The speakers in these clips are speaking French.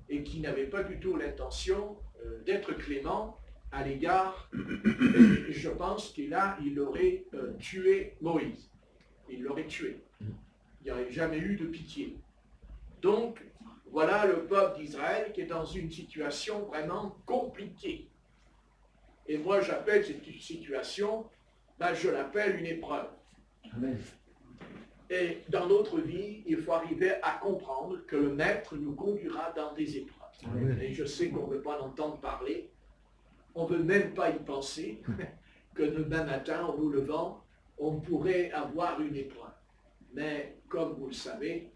et qui n'avait pas du tout l'intention d'être clément à l'égard, et je pense qu'il aurait tué Moïse. Il l'aurait tué. Il n'y aurait jamais eu de pitié. Donc, voilà le peuple d'Israël qui est dans une situation vraiment compliquée. Et moi, j'appelle cette situation, je l'appelle une épreuve. Amen. Et dans notre vie, il faut arriver à comprendre que le Maître nous conduira dans des épreuves. Amen. Et je sais qu'on ne veut pas en entendre parler, on ne veut même pas y penser, que demain matin, en nous levant, on pourrait avoir une épreuve. Mais comme vous le savez,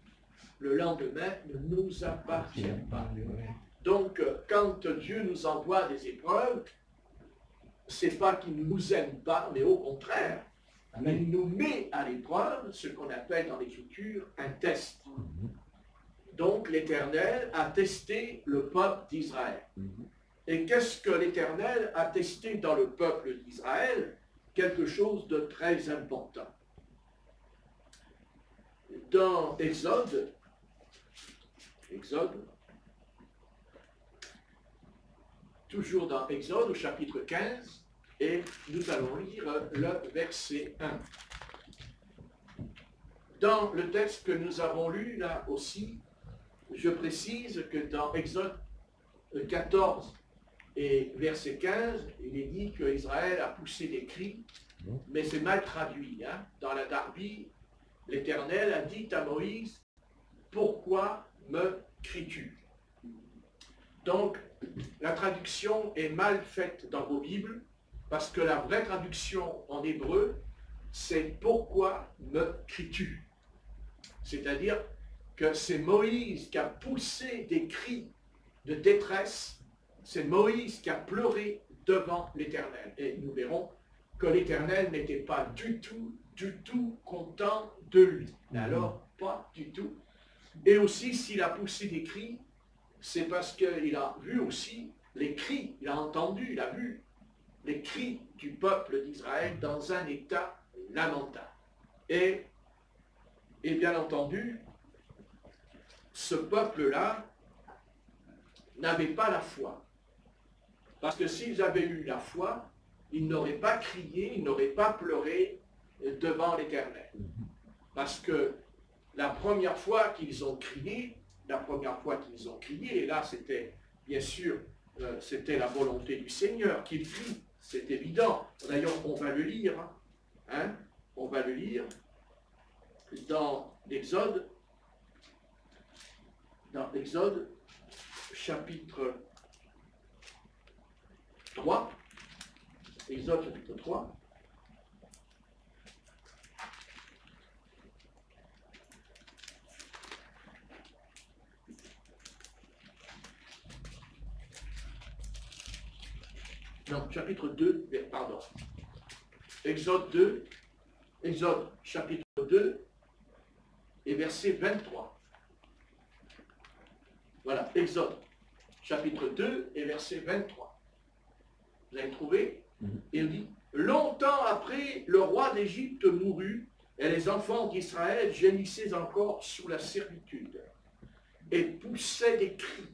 le lendemain ne nous appartient pas. Donc, quand Dieu nous envoie des épreuves, c'est pas qu'il ne nous aime pas, mais au contraire, Amen. il nous met à l'épreuve, ce qu'on appelle dans l'Écriture un test. Donc, l'Éternel a testé le peuple d'Israël. Et qu'est-ce que l'Éternel a testé dans le peuple d'Israël? Quelque chose de très important. Dans Exode, toujours dans Exode au chapitre 15, et nous allons lire le verset 1. Dans le texte que nous avons lu là aussi, je précise que dans Exode 14 et verset 15, il est dit qu'Israël a poussé des cris, mais c'est mal traduit. Hein? Dans la Darby, l'Éternel a dit à Moïse, « Pourquoi me cries-tu » Donc, la traduction est mal faite dans vos Bibles, parce que la vraie traduction en hébreu, c'est « Pourquoi me cries-tu » C'est-à-dire que c'est Moïse qui a poussé des cris de détresse, c'est Moïse qui a pleuré devant l'Éternel. Et nous verrons que l'Éternel n'était pas du tout content de lui. Alors, pas du tout. Et aussi, s'il a poussé des cris, c'est parce qu'il a vu aussi les cris, il a entendu, il a vu les cris du peuple d'Israël dans un état lamentable. Et bien entendu, ce peuple-là n'avait pas la foi. Parce que s'ils avaient eu la foi, ils n'auraient pas crié, ils n'auraient pas pleuré devant l'Éternel. Parce que la première fois qu'ils ont crié, et là c'était, bien sûr, c'était la volonté du Seigneur qu'il crie, c'est évident. D'ailleurs, on va le lire, hein, on va le lire dans l'Exode, chapitre 3, Exode chapitre 3, non, chapitre 2, pardon, Exode chapitre 2 et verset 23. Voilà, Exode chapitre 2 et verset 23. Vous avez trouvé? Il dit, longtemps après, le roi d'Égypte mourut, et les enfants d'Israël gémissaient encore sous la servitude, et poussaient des cris.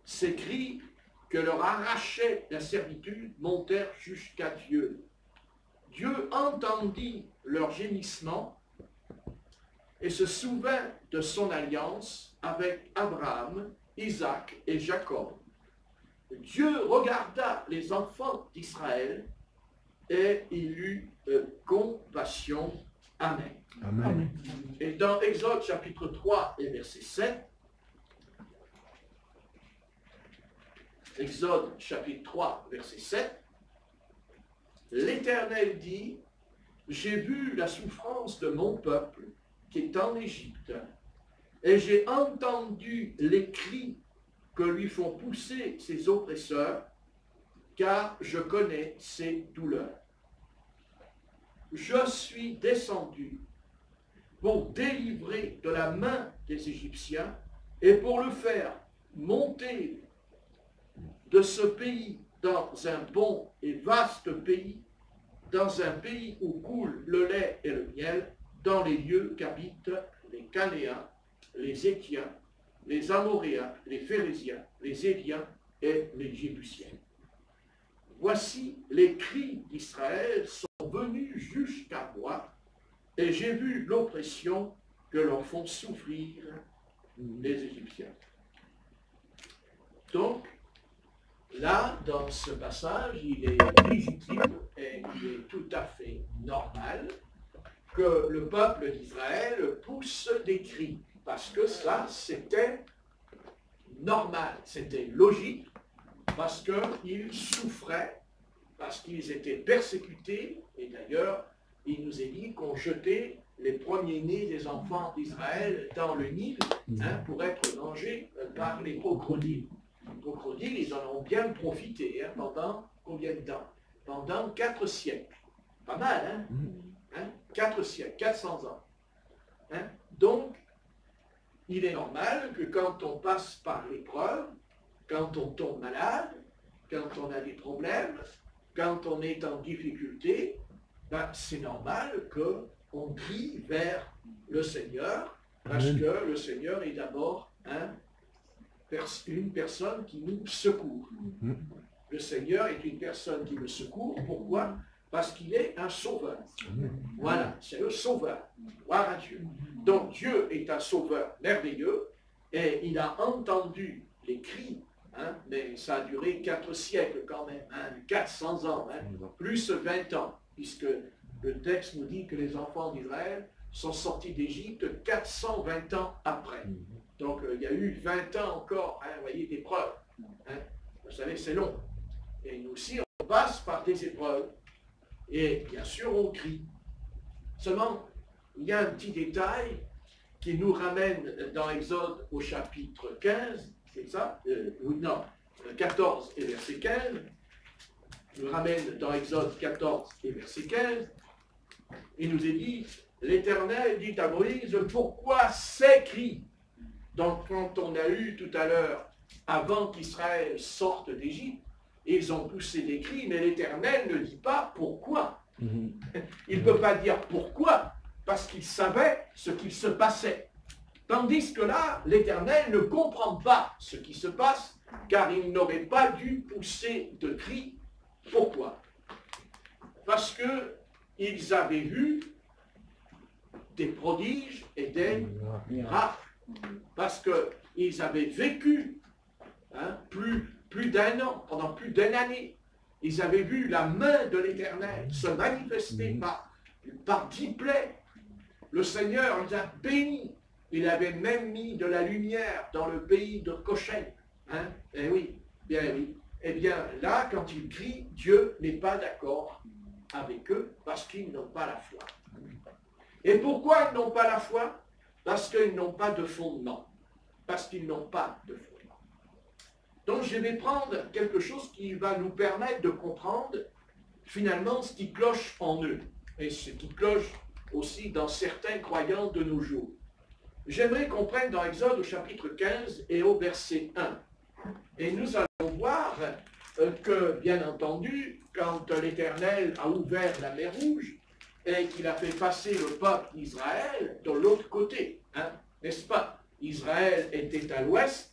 Ces cris que leur arrachait la servitude montèrent jusqu'à Dieu. Dieu entendit leurs gémissements et se souvint de son alliance avec Abraham, Isaac et Jacob. Dieu regarda les enfants d'Israël et il eut compassion. Amen. Amen. Et dans Exode chapitre 3 et verset 7, Exode chapitre 3 verset 7, l'Éternel dit, j'ai vu la souffrance de mon peuple qui est en Égypte, et j'ai entendu les cris que lui font pousser ses oppresseurs, car je connais ses douleurs. Je suis descendu pour délivrer de la main des Égyptiens et pour le faire monter de ce pays dans un bon et vaste pays, dans un pays où coule le lait et le miel, dans les lieux qu'habitent les Canéens, les Étiens, les Amoréens, les Phérésiens, les Éviens et les Jébusiens. Voici les cris d'Israël sont venus jusqu'à moi, et j'ai vu l'oppression que leur font souffrir les Égyptiens. Donc, là, dans ce passage, il est légitime et il est tout à fait normal que le peuple d'Israël pousse des cris, parce que ça, c'était normal, c'était logique, parce qu'ils souffraient, parce qu'ils étaient persécutés, et d'ailleurs, il nous est dit qu'on jetait les premiers-nés des enfants d'Israël dans le Nil pour être mangés par les crocodiles. Les crocodiles, ils en ont bien profité pendant combien de temps? Pendant 4 siècles. Pas mal, 4 siècles, 400 ans. Donc, il est normal que quand on passe par l'épreuve, quand on tombe malade, quand on a des problèmes, quand on est en difficulté, c'est normal qu'on crie vers le Seigneur, parce que le Seigneur est d'abord une personne qui nous secourt. Le Seigneur est une personne qui me secourt. Pourquoi? Parce qu'il est un sauveur. Voilà, c'est le sauveur. Gloire à Dieu. Donc Dieu est un sauveur merveilleux et il a entendu les cris, mais ça a duré 4 siècles quand même, 400 ans, plus 20 ans, puisque le texte nous dit que les enfants d'Israël sont sortis d'Égypte 420 ans après. Donc il y a eu 20 ans encore, vous voyez, d'épreuves. Vous savez, c'est long. Et nous aussi, on passe par des épreuves. Et bien sûr, on crie. Seulement, il y a un petit détail qui nous ramène dans Exode au chapitre 15, c'est ça? Non, 14 et verset 15. Nous ramène dans Exode 14 et verset 15. Il nous est dit, l'Éternel dit à Moïse, pourquoi ces cris? Donc, quand on a eu tout à l'heure, avant qu'Israël sorte d'Égypte, ils ont poussé des cris, mais l'Éternel ne dit pas pourquoi. Il ne peut pas dire pourquoi, parce qu'il savait ce qu'il se passait. Tandis que là, l'Éternel ne comprend pas ce qui se passe, car il n'aurait pas dû pousser de cris. Pourquoi? Parce qu'ils avaient vu des prodiges et des miracles. Parce qu'ils avaient vécu plus d'1 an, pendant plus d'1 année. Ils avaient vu la main de l'Éternel se manifester par 10 plaies. Le Seigneur les a bénis. Il avait même mis de la lumière dans le pays de Goshen. Eh oui, bien oui. Eh bien là, quand ils crient, Dieu n'est pas d'accord avec eux parce qu'ils n'ont pas la foi. Et pourquoi ils n'ont pas la foi? Parce qu'ils n'ont pas de fondement. Parce qu'ils n'ont pas de fondement. Donc je vais prendre quelque chose qui va nous permettre de comprendre finalement ce qui cloche en eux et ce qui cloche aussi dans certains croyants de nos jours. J'aimerais qu'on prenne dans Exode au chapitre 15 et au verset 1. Et nous allons voir que, bien entendu, quand l'Éternel a ouvert la mer Rouge et qu'il a fait passer le peuple d'Israël de l'autre côté, n'est-ce pas? Israël était à l'ouest,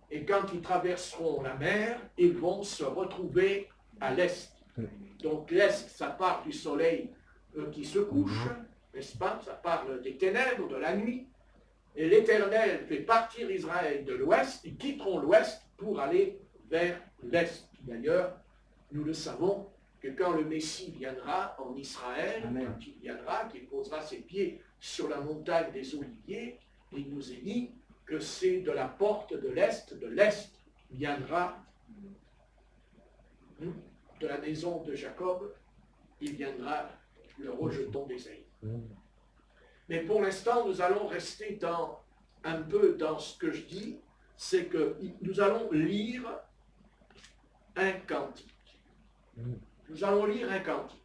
et quand ils traverseront la mer, ils vont se retrouver à l'est. Donc l'est, ça part du soleil qui se couche, n'est-ce pas? Ça parle des ténèbres, de la nuit. Et l'Éternel fait partir Israël de l'ouest, ils quitteront l'ouest pour aller vers l'est. D'ailleurs, nous le savons que quand le Messie viendra en Israël, quand il viendra, qu'il posera ses pieds sur la montagne des Oliviers, il nous est dit que c'est de la porte de l'est viendra, de la maison de Jacob, il viendra le rejeton d'Ésaïe. Mais pour l'instant, nous allons rester un peu dans ce que je dis, c'est que nous allons lire un cantique. Nous allons lire un cantique.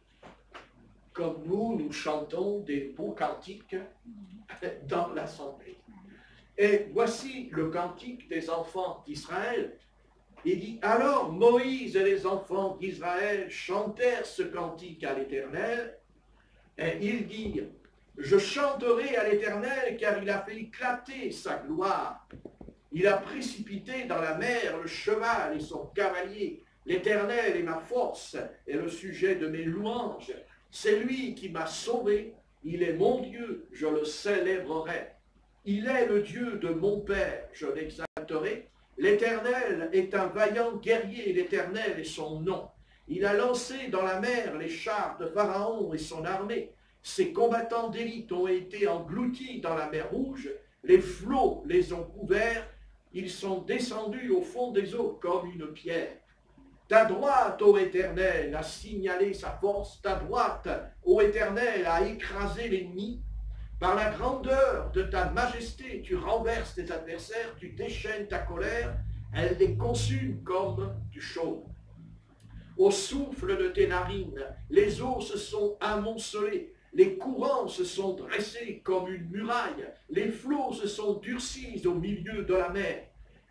Comme nous chantons des beaux cantiques dans l'assemblée. Et voici le cantique des enfants d'Israël. Il dit, alors Moïse et les enfants d'Israël chantèrent ce cantique à l'Éternel, et ils dirent, je chanterai à l'Éternel car il a fait éclater sa gloire. Il a précipité dans la mer le cheval et son cavalier. L'Éternel est ma force et le sujet de mes louanges. C'est lui qui m'a sauvé. Il est mon Dieu, je le célébrerai. Il est le Dieu de mon Père, je l'exalterai. L'Éternel est un vaillant guerrier, l'Éternel est son nom. Il a lancé dans la mer les chars de Pharaon et son armée. Ses combattants d'élite ont été engloutis dans la mer Rouge. Les flots les ont couverts. Ils sont descendus au fond des eaux comme une pierre. Ta droite, ô Éternel, a signalé sa force. Ta droite, ô Éternel, a écrasé l'ennemi. Par la grandeur de ta majesté, tu renverses tes adversaires, tu déchaînes ta colère, elle les consume comme du chaume. Au souffle de tes narines, les eaux se sont amoncelées, les courants se sont dressés comme une muraille, les flots se sont durcis au milieu de la mer.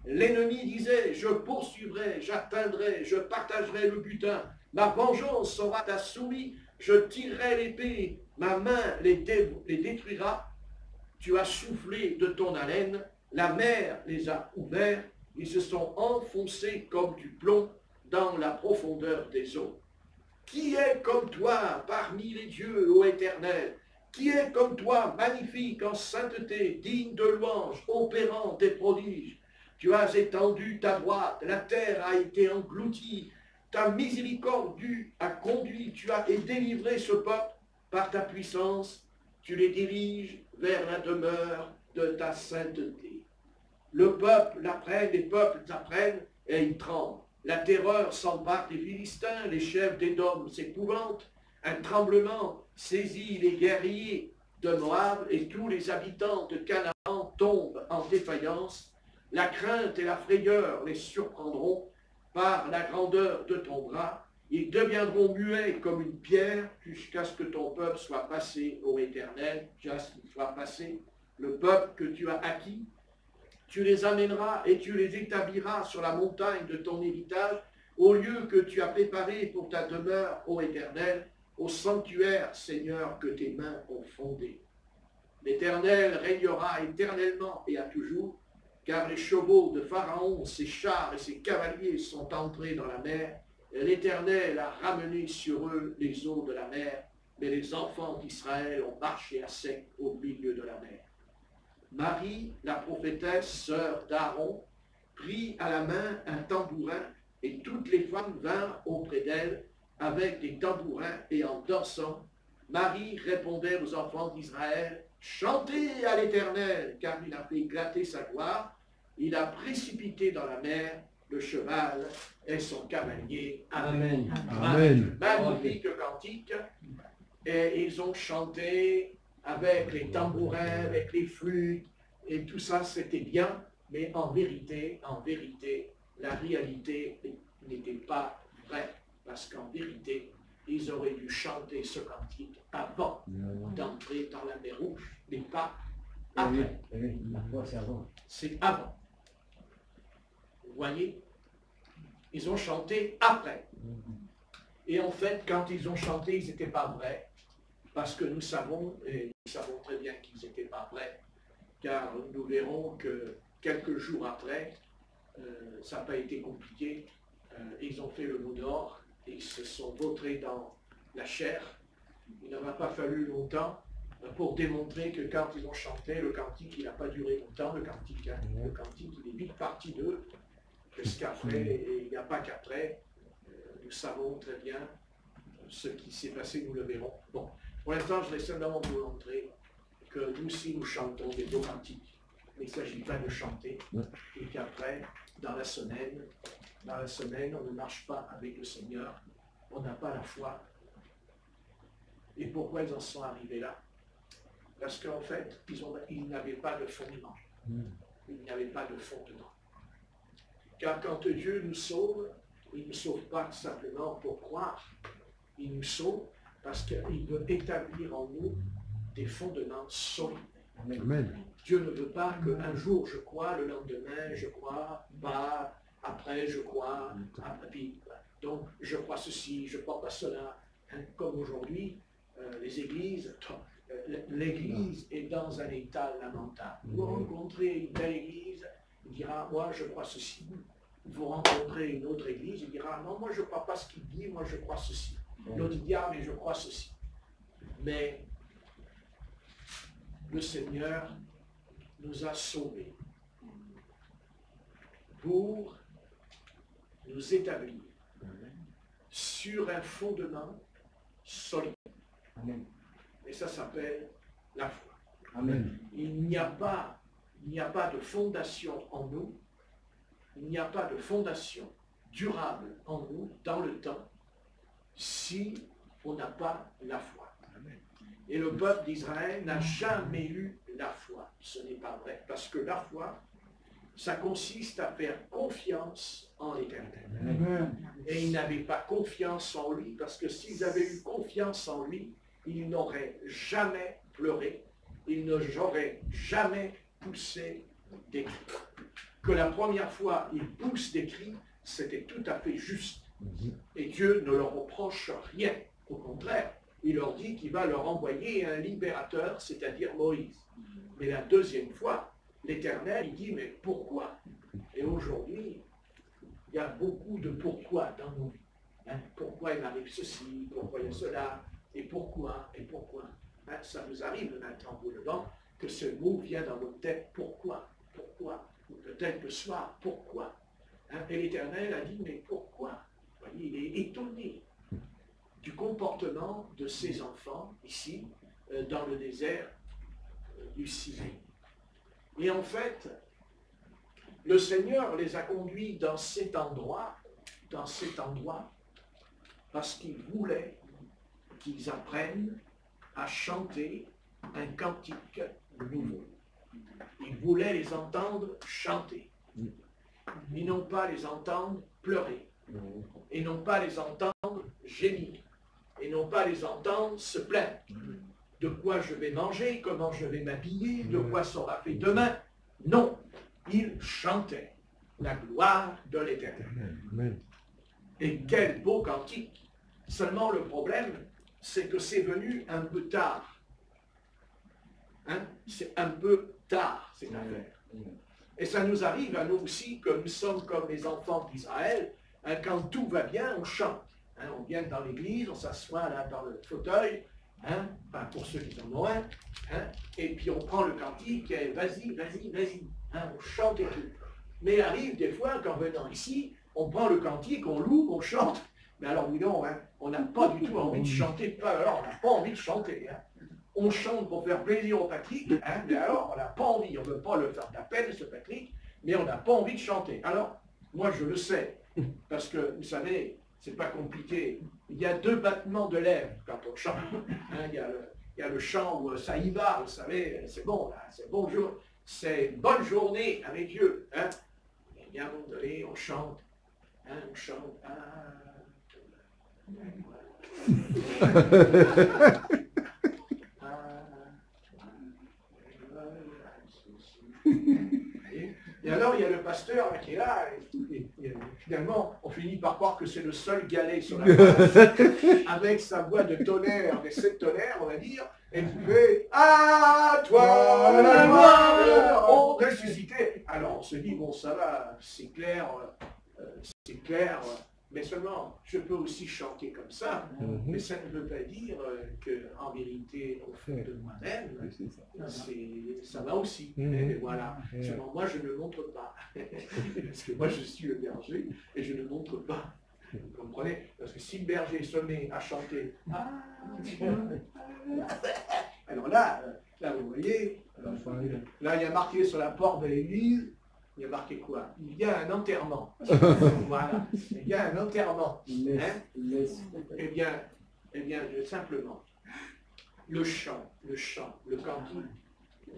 L'ennemi disait, je poursuivrai, j'atteindrai, je partagerai le butin, ma vengeance sera ta souris, je tirerai l'épée, ma main les détruira. Tu as soufflé de ton haleine, la mer les a ouverts, ils se sont enfoncés comme du plomb dans la profondeur des eaux. Qui est comme toi parmi les dieux, ô Éternel? Qui est comme toi, magnifique en sainteté, digne de louange, opérant des prodiges? Tu as étendu ta droite, la terre a été engloutie, ta miséricorde a conduit, tu as délivré ce peuple par ta puissance, tu les diriges vers la demeure de ta sainteté. Le peuple apprenne, les peuples apprennent et ils tremblent. La terreur s'empare des Philistins, les chefs d'Édom s'épouvantent, un tremblement saisit les guerriers de Moab et tous les habitants de Canaan tombent en défaillance. La crainte et la frayeur les surprendront par la grandeur de ton bras. Ils deviendront muets comme une pierre jusqu'à ce que ton peuple soit passé, ô Éternel, jusqu'à ce qu'il soit passé, le peuple que tu as acquis. Tu les amèneras et tu les établiras sur la montagne de ton héritage, au lieu que tu as préparé pour ta demeure, ô Éternel, au sanctuaire, Seigneur, que tes mains ont fondé. L'Éternel régnera éternellement et à toujours, car les chevaux de Pharaon, ses chars et ses cavaliers sont entrés dans la mer, et l'Éternel a ramené sur eux les eaux de la mer, mais les enfants d'Israël ont marché à sec au milieu de la mer. Marie, la prophétesse, sœur d'Aaron, prit à la main un tambourin, et toutes les femmes vinrent auprès d'elle avec des tambourins et en dansant. Marie répondait aux enfants d'Israël, « Chantez à l'Éternel, car il a fait éclater sa gloire, il a précipité dans la mer le cheval et son cavalier. » Amen. Amen. Magnifique cantique. Et ils ont chanté avec les tambourins, avec les flûtes, et tout ça, c'était bien, mais en vérité, la réalité n'était pas vraie, parce qu'en vérité, ils auraient dû chanter ce cantique avant d'entrer dans la mer Rouge, mais pas après. C'est avant. Vous voyez? Ils ont chanté après. Et en fait, quand ils ont chanté, ils n'étaient pas vrais, parce que nous savons très bien qu'ils n'étaient pas vrais, car nous verrons que quelques jours après, ça n'a pas été compliqué, ils ont fait le mot d'or, et ils se sont vautrés dans la chair. Il n'en a pas fallu longtemps pour démontrer que quand ils ont chanté, le cantique, il n'a pas duré longtemps, le cantique, le cantique, il est vite parti d'eux, parce qu'après, et il n'y a pas qu'après, nous savons très bien ce qui s'est passé, nous le verrons. Bon, pour l'instant, je vais simplement vous montrer que nous aussi, nous chantons des beaux cantiques. Il ne s'agit pas de chanter, et qu'après, dans la semaine, on ne marche pas avec le Seigneur, on n'a pas la foi. Et pourquoi ils en sont arrivés là? Parce qu'en fait, ils n'avaient pas de fondement. Il n'y avait pas de fondement. Car quand Dieu nous sauve, il ne nous sauve pas simplement pour croire. Il nous sauve parce qu'il veut établir en nous des fondements solides. Amen. Dieu ne veut pas qu'un jour je crois, le lendemain je crois, pas, après je crois, puis, donc je crois ceci, je crois pas cela. Comme aujourd'hui, l'Église est dans un état lamentable. Vous rencontrez une belle église, il dira, moi je crois ceci. Vous rencontrez une autre église, il dira, non, moi je ne crois pas ce qu'il dit, moi je crois ceci. L'autre dit, ah, mais je crois ceci. Mais le Seigneur nous a sauvés pour nous établir sur un fondement solide. Amen. Et ça s'appelle la foi. Amen. Il n'y a pas de fondation en nous, il n'y a pas de fondation durable en nous dans le temps si on n'a pas la foi. Et le peuple d'Israël n'a jamais eu la foi. Ce n'est pas vrai. Parce que la foi, ça consiste à faire confiance en l'Éternel. Et ils n'avaient pas confiance en lui, parce que s'ils avaient eu confiance en lui, ils n'auraient jamais pleuré, ils n'auraient jamais poussé des cris. Que la première fois ils poussent des cris, c'était tout à fait juste. Et Dieu ne leur reproche rien. Au contraire, il leur dit qu'il va leur envoyer un libérateur, c'est-à-dire Moïse. Mais la deuxième fois, l'Éternel, il dit, mais pourquoi? Et aujourd'hui, il y a beaucoup de pourquoi dans nos vies. Hein? Pourquoi il m'arrive ceci, pourquoi il y a cela, et pourquoi. Hein? Ça nous arrive maintenant pour le vent, que ce mot vient dans notre tête, pourquoi. Peut-être le soir, pourquoi. Hein? Et l'Éternel a dit, mais pourquoi? Vous voyez, il est étonné du comportement de ses enfants ici, dans le désert du Sinaï. Et en fait, le Seigneur les a conduits dans cet endroit, parce qu'il voulait qu'ils apprennent à chanter un cantique nouveau. Il voulait les entendre chanter, et non pas les entendre pleurer, et non pas les entendre gémir, et non pas les entendre se plaindre. De quoi je vais manger, comment je vais m'habiller, de quoi sera fait demain. Non, il chantait la gloire de l'Éternel. Et quel beau cantique. Seulement le problème, c'est que c'est venu un peu tard. Hein? C'est un peu tard, cette affaire. Et ça nous arrive à nous aussi, que nous sommes comme les enfants d'Israël, hein, quand tout va bien, on chante. Hein, on vient dans l'église, on s'assoit là dans le fauteuil, hein, enfin, pour ceux qui en ont un, hein, et puis on prend le cantique, et vas-y, hein, on chante et tout. Mais il arrive des fois qu'en venant ici, on prend le cantique, on loue, on chante, mais alors oui non, hein, on n'a pas du tout envie de chanter, alors on n'a pas envie de chanter. Hein. On chante pour faire plaisir au Patrick, hein, mais alors on n'a pas envie, on ne veut pas le faire de la peine, ce Patrick, mais on n'a pas envie de chanter. Alors, moi je le sais, parce que vous savez, c'est pas compliqué. Il y a 2 battements de lèvres quand on chante. Hein, il y a le chant où ça y va, vous savez, c'est bon, là, c'est bonjour, c'est bonne journée avec Dieu. Hein. Et bien, à un moment donné, on chante. Hein, on chante. Et alors, il y a le pasteur qui est là, et finalement, on finit par croire que c'est le seul galet sur la place, avec sa voix de tonnerre, des 7 tonnerres, on va dire, et il fait « À toi la gloire, on ressuscité !» Alors, on se dit, bon, ça va, c'est clair, mais seulement, je peux aussi chanter comme ça, mais ça ne veut pas dire qu'en vérité, au fond de moi-même, ça va aussi. Et voilà. Seulement, moi, je ne montre pas. Parce que moi, je suis le berger et je ne montre pas. Vous comprenez? Parce que si le berger se met à chanter, alors là, vous voyez, là, il y a marqué sur la porte de l'église, il y a marqué quoi? Il y a un enterrement. Voilà. Il y a un enterrement. Hein? Eh bien, simplement, le chant, le cantique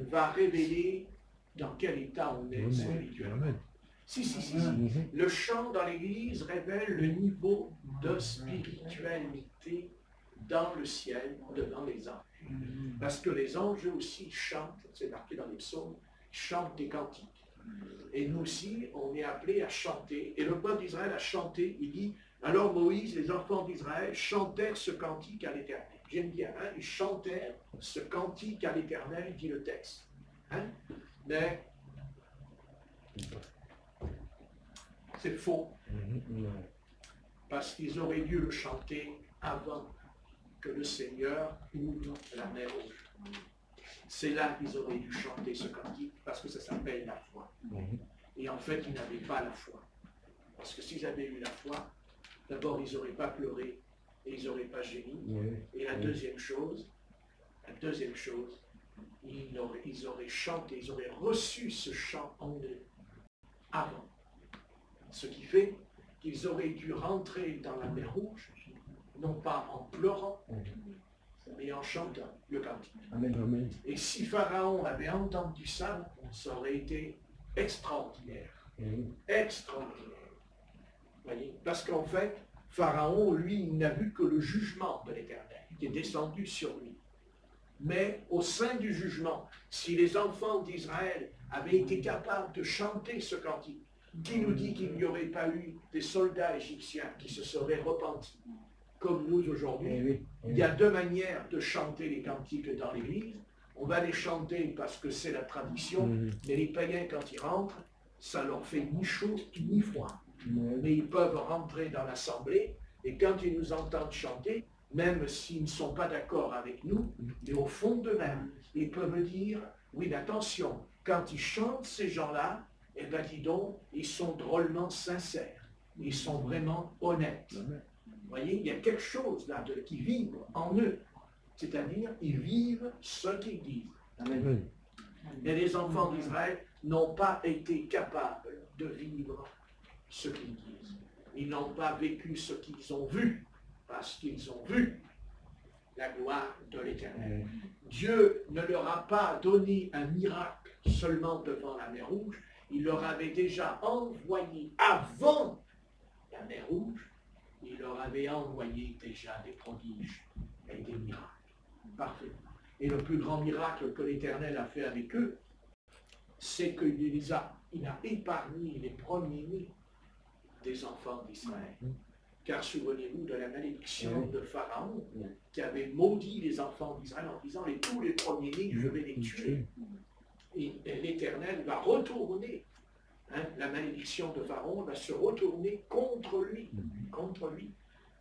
va révéler dans quel état on est spirituellement. Si. Le chant dans l'église révèle le niveau de spiritualité dans le ciel, devant les anges. Parce que les anges aussi chantent, c'est marqué dans les psaumes, chantent des cantiques. Et nous aussi, on est appelés à chanter. Et le peuple d'Israël a chanté, il dit, alors Moïse, les enfants d'Israël, chantèrent ce cantique à l'Éternel. J'aime bien, hein, ils chantèrent ce cantique à l'Éternel, dit le texte. Hein? Mais C'est faux. Parce qu'ils auraient dû le chanter avant que le Seigneur ouvre la mer Rouge. C'est là qu'ils auraient dû chanter ce cantique, parce que ça s'appelle la foi. Et en fait, ils n'avaient pas la foi. Parce que s'ils avaient eu la foi, d'abord, ils n'auraient pas pleuré et ils n'auraient pas gémi. Et la deuxième chose, ils auraient chanté, ils auraient reçu ce chant en eux avant. Ce qui fait qu'ils auraient dû rentrer dans la mer Rouge, non pas en pleurant, mais en chantant le cantique. Amen. Et si Pharaon avait entendu ça, ça aurait été extraordinaire. Extraordinaire. Voyez? Parce qu'en fait, Pharaon, lui, il n'a vu que le jugement de l'Éternel qui est descendu sur lui. Mais au sein du jugement, si les enfants d'Israël avaient été capables de chanter ce cantique, qui nous dit qu'il n'y aurait pas eu des soldats égyptiens qui se seraient repentis, comme nous aujourd'hui. Il y a deux manières de chanter les cantiques dans l'église. On va les chanter parce que c'est la tradition, mais les païens, quand ils rentrent, ça leur fait ni chaud ni froid. Mais ils peuvent rentrer dans l'assemblée, et quand ils nous entendent chanter, même s'ils ne sont pas d'accord avec nous, mais au fond d'eux-mêmes, ils peuvent dire, oui, mais attention, quand ils chantent ces gens-là, eh bien dis donc, ils sont drôlement sincères, ils sont vraiment honnêtes. Vous voyez, il y a quelque chose là qui vibre en eux, c'est-à-dire, ils vivent ce qu'ils disent. Amen. Et les enfants d'Israël n'ont pas été capables de vivre ce qu'ils disent. Ils n'ont pas vécu ce qu'ils ont vu, parce qu'ils ont vu la gloire de l'Éternel. Dieu ne leur a pas donné un miracle seulement devant la mer Rouge, il leur avait déjà envoyé avant la mer Rouge, il leur avait envoyé déjà des prodiges et des miracles. Parfait. Et le plus grand miracle que l'Éternel a fait avec eux, c'est qu'il a épargné les premiers-nés des enfants d'Israël. Car souvenez-vous de la malédiction de Pharaon qui avait maudit les enfants d'Israël en disant tous les premiers-nés, je vais les tuer. Et l'Éternel va retourner, la malédiction de Pharaon va se retourner contre lui,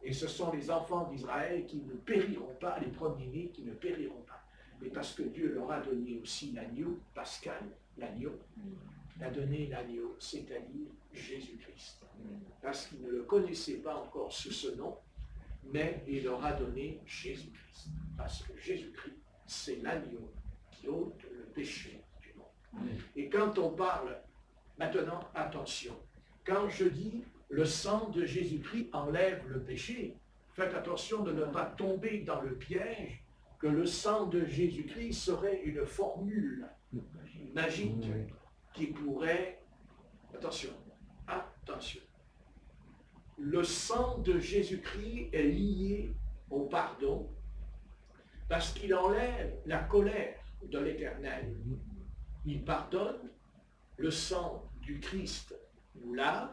Et ce sont les enfants d'Israël qui ne périront pas, les premiers-nés qui ne périront pas. Mais parce que Dieu leur a donné aussi l'agneau pascal, l'agneau, il a donné l'agneau, c'est-à-dire Jésus-Christ. Parce qu'ils ne le connaissaient pas encore sous ce nom, mais il leur a donné Jésus-Christ. Parce que Jésus-Christ, c'est l'agneau qui ôte le péché du monde. Et quand on parle, maintenant, attention, quand je dis le sang de Jésus-Christ enlève le péché, faites attention de ne pas tomber dans le piège que le sang de Jésus-Christ serait une formule magique qui pourrait... Attention, le sang de Jésus-Christ est lié au pardon parce qu'il enlève la colère de l'Éternel. Il pardonne, le sang du Christ nous lave,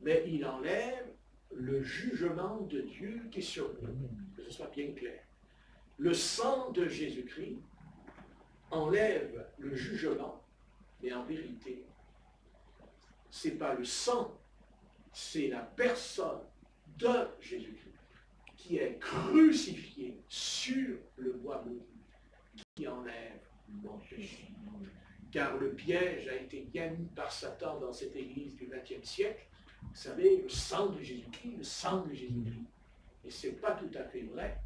mais il enlève le jugement de Dieu qui est sur nous, que ce soit bien clair. Le sang de Jésus-Christ enlève le jugement, mais en vérité, ce n'est pas le sang, c'est la personne de Jésus-Christ qui est crucifiée sur le bois maudit, qui enlève mon péché. Car le piège a été bien mis par Satan dans cette église du XXe siècle. Vous savez, le sang de Jésus-Christ, le sang de Jésus-Christ. Et ce n'est pas tout à fait vrai.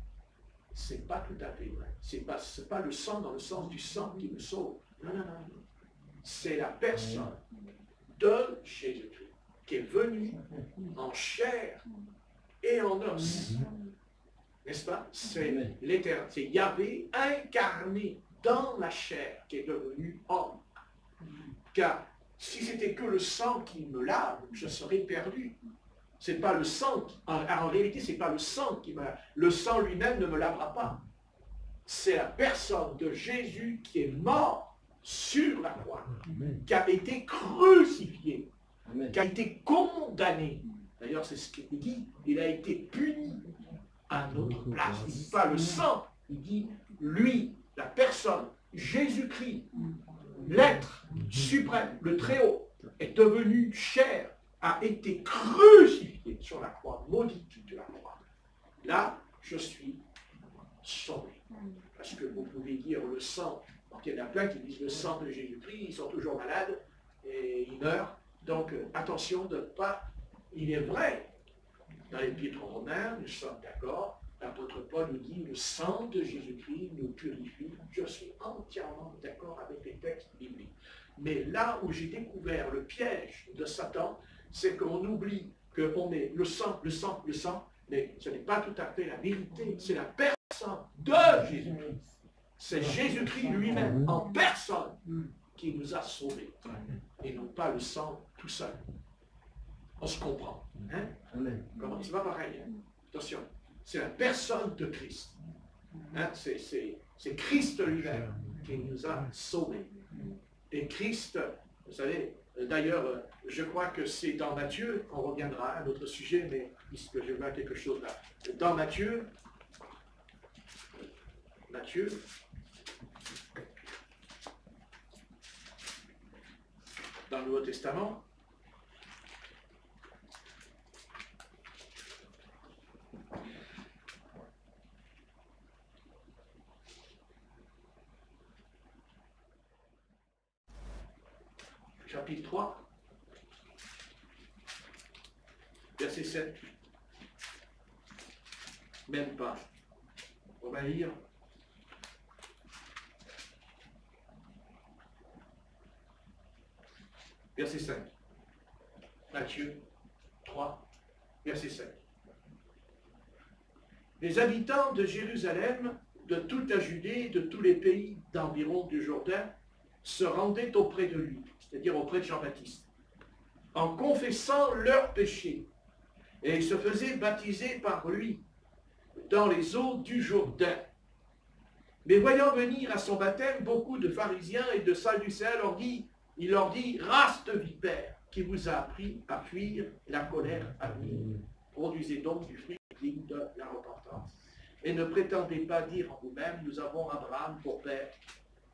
C'est pas tout à fait vrai. C'est pas le sang dans le sens du sang qui me sauve. Non. C'est la personne de Jésus-Christ qui est venue en chair et en os. N'est-ce pas? C'est l'Éternel, c'est Yahvé incarné dans la chair qui est devenu homme. Car si c'était que le sang qui me lave, je serais perdu. C'est pas le sang, en réalité, c'est pas le sang qui me lave. Le sang lui-même ne me lavera pas. C'est la personne de Jésus qui est mort sur la croix, qui a été crucifié, qui a été condamné. D'ailleurs, c'est ce qu'il dit, il a été puni à notre place. Il ne dit pas le sang, il dit lui, la personne, Jésus-Christ, l'être suprême, le Très-Haut, est devenu chair, a été crucifié sur la croix, maudite de la croix. Là, je suis sauvé. Parce que vous pouvez dire le sang, donc il y en a plein qui disent le sang de Jésus-Christ, ils sont toujours malades et ils meurent. Donc attention de ne pas, il est vrai, dans l'Épître aux Romains, nous sommes d'accord, l'apôtre Paul nous dit le sang de Jésus-Christ nous purifie. Je suis entièrement d'accord avec les textes bibliques. Mais là où j'ai découvert le piège de Satan, c'est qu'on oublie qu'on met le sang, le sang, le sang, mais ce n'est pas tout à fait la vérité, c'est la personne de Jésus-Christ. C'est Jésus-Christ lui-même, en personne, qui nous a sauvés, et non pas le sang tout seul. On se comprend. Hein? Comment? C'est pas pareil. Hein? Attention, c'est la personne de Christ. Hein? C'est Christ lui-même qui nous a sauvés. Et Christ, vous savez, d'ailleurs, je crois que c'est dans Matthieu, on reviendra à un autre sujet, mais puisque je vois quelque chose là. Dans Matthieu, dans le Nouveau Testament, chapitre 3, verset 7. Même pas. On va lire. Verset 5. Matthieu 3, verset 5. Les habitants de Jérusalem, de toute la Judée, de tous les pays d'environ du Jourdain, se rendaient auprès de lui, c'est-à-dire auprès de Jean-Baptiste, en confessant leurs péchés. Et ils se faisaient baptiser par lui dans les eaux du Jourdain. Mais voyant venir à son baptême beaucoup de pharisiens et de sadducéens, il leur dit, race de vipères, qui vous a appris à fuir la colère à venir. Produisez donc du fruit digne de la repentance. Et ne prétendez pas dire en vous-même, nous avons Abraham pour père,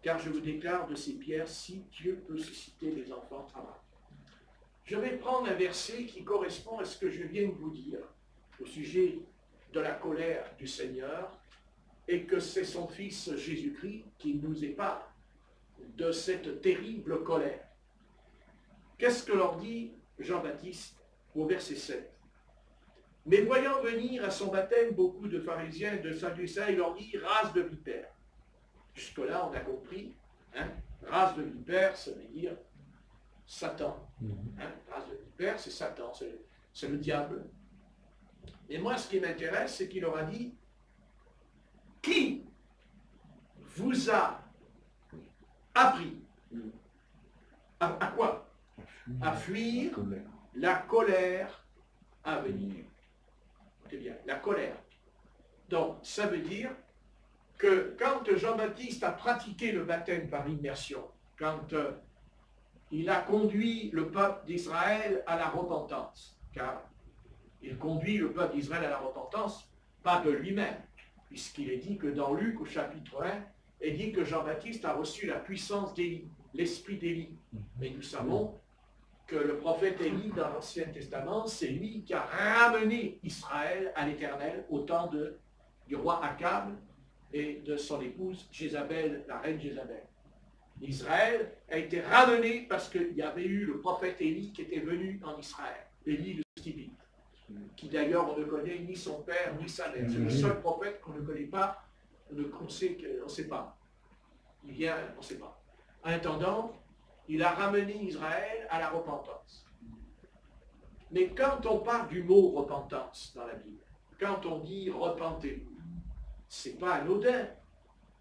car je vous déclare de ces pierres, si Dieu peut susciter des enfants Abraham. Je vais prendre un verset qui correspond à ce que je viens de vous dire au sujet de la colère du Seigneur et que c'est son Fils Jésus-Christ qui nous épargne de cette terrible colère. Qu'est-ce que leur dit Jean-Baptiste au verset 7? Mais voyant venir à son baptême beaucoup de pharisiens et de sadducéens, il leur dit, race de vipères. Jusque-là, on a compris, hein? Race de vipères, ça veut dire Satan. Hein? Race de vipères, c'est Satan, c'est le diable. Et moi, ce qui m'intéresse, c'est qu'il leur a dit, qui vous a appris à quoi? À fuir la colère à venir. C'est bien, la colère. Donc, ça veut dire que quand Jean-Baptiste a pratiqué le baptême par immersion, quand il a conduit le peuple d'Israël à la repentance, car il conduit le peuple d'Israël à la repentance, pas de lui-même, puisqu'il est dit que dans Luc, au chapitre 1, il dit que Jean-Baptiste a reçu la puissance d'Élie, l'esprit d'Élie. Mais nous savons que le prophète Élie, dans l'Ancien Testament, c'est lui qui a ramené Israël à l'Éternel au temps du roi Akab et de son épouse Jézabel, la reine Jézabel. Israël a été ramené parce qu'il y avait eu le prophète Élie qui était venu en Israël, Élie le Tishbite, qui d'ailleurs on ne connaît ni son père ni sa mère. C'est le seul prophète qu'on ne connaît pas, on ne sait pas. Il vient, on ne sait pas. En attendant, il a ramené Israël à la repentance. Mais quand on parle du mot repentance dans la Bible, quand on dit repentez-vous, c'est pas anodin.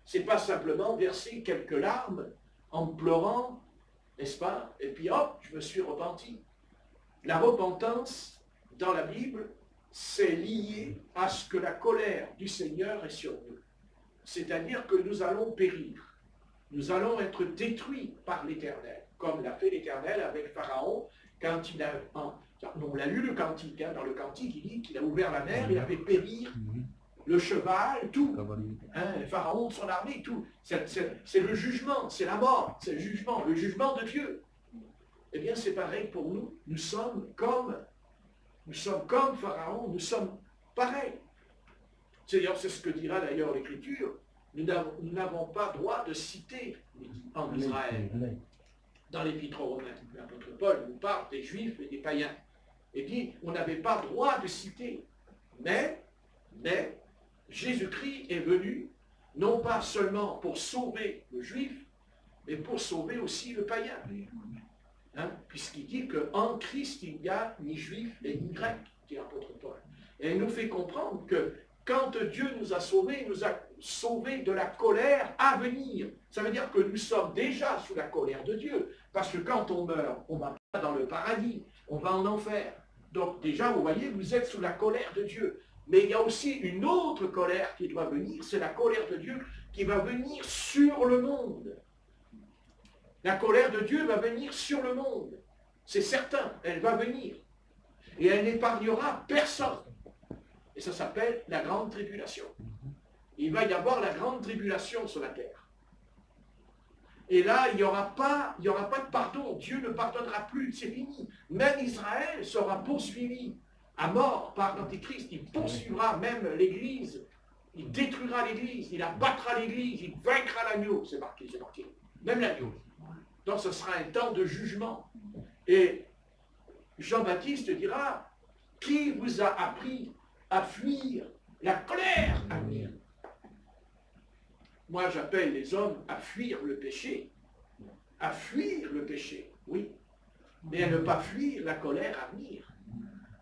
C'est pas simplement verser quelques larmes en pleurant, n'est-ce pas? Et puis hop, je me suis repenti. La repentance dans la Bible, c'est lié à ce que la colère du Seigneur est sur nous. C'est-à-dire que nous allons périr. Nous allons être détruits par l'Éternel, comme l'a fait l'Éternel avec Pharaon, quand il a... On l'a lu le cantique, hein, dans le cantique, il dit qu'il a ouvert la mer, il a fait périr le cheval, tout. Hein, Pharaon, son armée, tout. C'est le jugement, c'est la mort, c'est le jugement de Dieu. Eh bien, c'est pareil pour nous. Nous sommes comme Pharaon, nous sommes pareils. C'est ce que dira d'ailleurs l'Écriture. Nous n'avons pas droit de citer en Israël. Dans l'Épître aux Romains, l'apôtre Paul nous parle des Juifs et des païens. Et dit, on n'avait pas droit de citer. Mais Jésus-Christ est venu, non pas seulement pour sauver le Juif, mais pour sauver aussi le païen. Hein? Puisqu'il dit qu'en Christ, il n'y a ni Juif et ni Grec, dit l'apôtre Paul. Et il nous fait comprendre que quand Dieu nous a sauvés, il nous a sauvés de la colère à venir. Ça veut dire que nous sommes déjà sous la colère de Dieu. Parce que quand on meurt, on ne va pas dans le paradis, on va en enfer. Donc déjà, vous voyez, vous êtes sous la colère de Dieu. Mais il y a aussi une autre colère qui doit venir, c'est la colère de Dieu qui va venir sur le monde. La colère de Dieu va venir sur le monde. C'est certain, elle va venir. Et elle n'épargnera personne. Et ça s'appelle la grande tribulation. Il va y avoir la grande tribulation sur la terre. Et là, il n'y aura pas de pardon. Dieu ne pardonnera plus, c'est fini. Même Israël sera poursuivi à mort par l'Antéchrist. Il poursuivra même l'Église. Il détruira l'Église. Il abattra l'Église. Il vaincra l'agneau. C'est marqué. Même l'agneau. Donc ce sera un temps de jugement. Et Jean-Baptiste dira, qui vous a appris à fuir la colère à venir? Moi, j'appelle les hommes à fuir le péché. À fuir le péché, oui. Mais à ne pas fuir la colère à venir.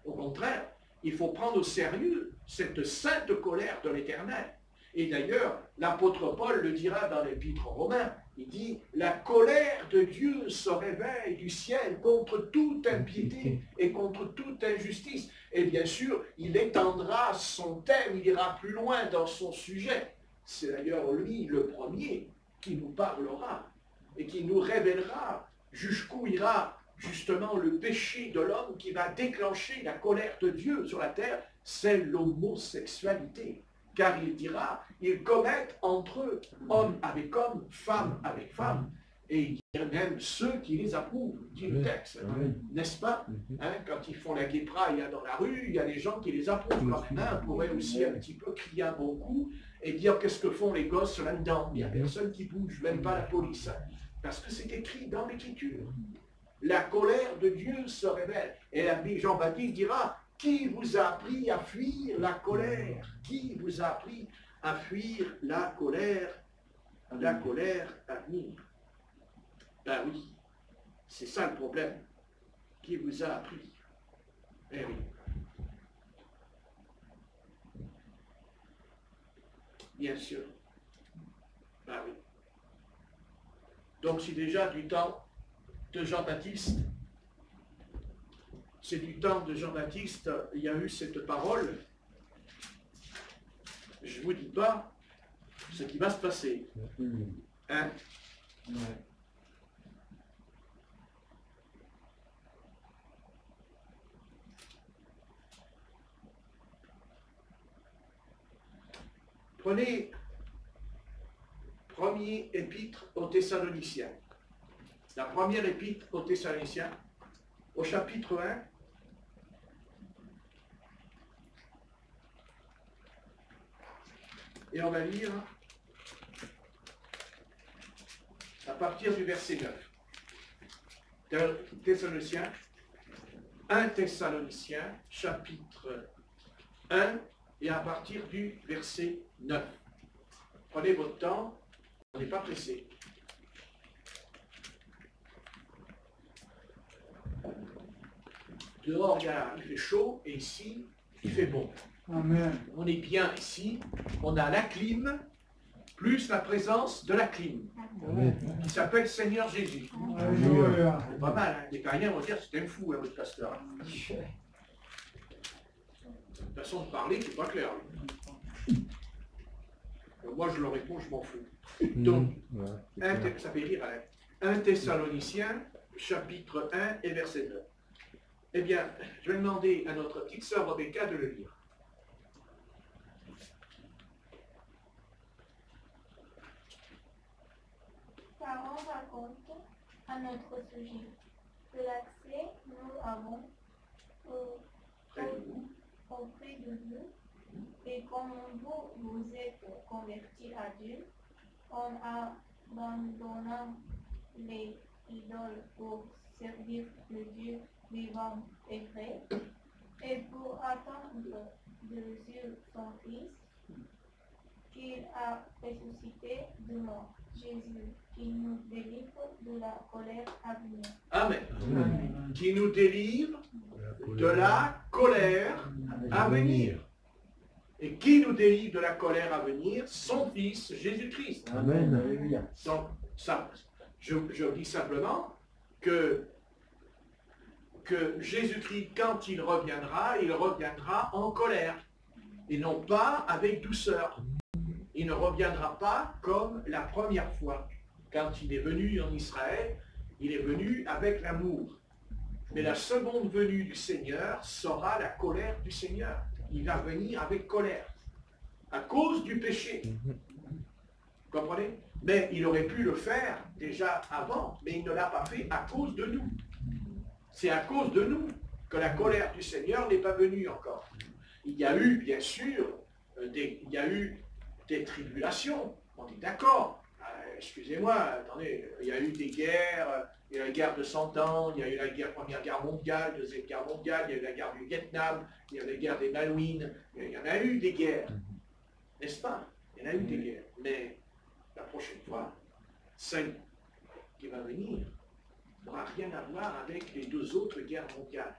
Au contraire, il faut prendre au sérieux cette sainte colère de l'Éternel. Et d'ailleurs, l'apôtre Paul le dira dans l'Épître aux Romains. Il dit, la colère de Dieu se réveille du ciel contre toute impiété et contre toute injustice. Et bien sûr, il étendra son thème, il ira plus loin dans son sujet. C'est d'ailleurs lui le premier qui nous parlera et qui nous révélera jusqu'où ira justement le péché de l'homme qui va déclencher la colère de Dieu sur la terre, c'est l'homosexualité. Car il dira, ils commettent entre eux, homme avec homme, femme avec femme, et il y a même ceux qui les approuvent, dit le texte, n'est-ce pas? Hein, quand ils font la guépra, il y a dans la rue, il y a des gens qui les approuvent. On pourrait aussi un petit peu crier un bon coup et dire qu'est-ce que font les gosses là-dedans. Il n'y a personne qui bouge, même pas la police. Parce que c'est écrit dans l'Écriture. La colère de Dieu se révèle. Et Jean-Baptiste dira, qui vous a appris à fuir la colère? Qui vous a appris à fuir la colère à venir? Ben oui, c'est ça le problème. Qui vous a appris? Eh oui. Bien sûr. Ben oui. Donc c'est déjà du temps de Jean-Baptiste. C'est du temps de Jean-Baptiste, il y a eu cette parole. Je ne vous dis pas ce qui va se passer. Hein? Prenez premier épître aux Thessaloniciens. La première épître aux Thessaloniciens, au chapitre 1, et on va lire à partir du verset 9. Thessaloniciens, 1 Thessaloniciens, chapitre 1, et à partir du verset 9. Prenez votre temps, on n'est pas pressé. Dehors, il fait chaud, et ici, il fait bon. Amen. On est bien ici, on a la clim, plus la présence de la clim, qui s'appelle Seigneur Jésus. Alléluia. C'est pas mal, hein? Les païens vont dire c'est un fou, hein, votre pasteur. Cette façon de parler, c'est pas clair. Moi, je leur réponds, je m'en fous. Donc, ça fait rire, hein? 1 Thessaloniciens, chapitre 1 et verset 9. Eh bien, je vais demander à notre petite sœur Rebecca de le lire. Parents raconte à notre sujet. l'accès nous avons auprès de Dieu. Et comme vous êtes convertis à Dieu, en abandonnant les idoles pour servir le Dieu vivant et vrai, et pour attendre de Dieu son Fils, qu'il a ressuscité de mort, Jésus, qui nous délivre de la colère à venir. Amen. Amen. Qui nous délivre de la colère à venir. Et qui nous délivre de la colère à venir? Son Fils, Jésus-Christ. Amen. Alléluia. Donc, ça, je dis simplement que Jésus-Christ, quand il reviendra en colère. Et non pas avec douceur. Il ne reviendra pas comme la première fois. Quand il est venu en Israël, il est venu avec l'amour. Mais la seconde venue du Seigneur sera la colère du Seigneur. Il va venir avec colère, à cause du péché. Vous comprenez? Mais il aurait pu le faire déjà avant, mais il ne l'a pas fait à cause de nous. C'est à cause de nous que la colère du Seigneur n'est pas venue encore. Il y a eu, bien sûr, des tribulations. On est d'accord. Excusez-moi, attendez, il y a eu des guerres, il y a eu la guerre de 100 ans, il y a eu la Première Guerre mondiale, Deuxième Guerre mondiale, il y a eu la guerre du Vietnam, il y a eu la guerre des Malouines, il y en a eu des guerres, n'est-ce pas? Il y en a eu des guerres, mais la prochaine fois, celle qui va venir n'aura rien à voir avec les deux autres guerres mondiales.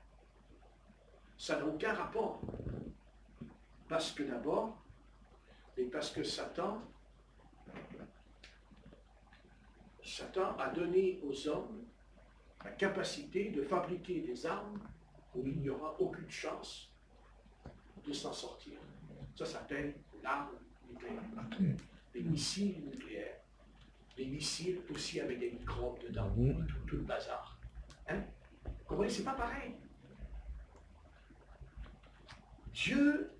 Ça n'a aucun rapport. Parce que d'abord, et parce que Satan a donné aux hommes la capacité de fabriquer des armes où il n'y aura aucune chance de s'en sortir. Ça s'appelle l'arme nucléaire. Les missiles nucléaires. Les missiles aussi avec des microbes dedans, tout le bazar. Hein? Vous comprenez, c'est pas pareil. Dieu,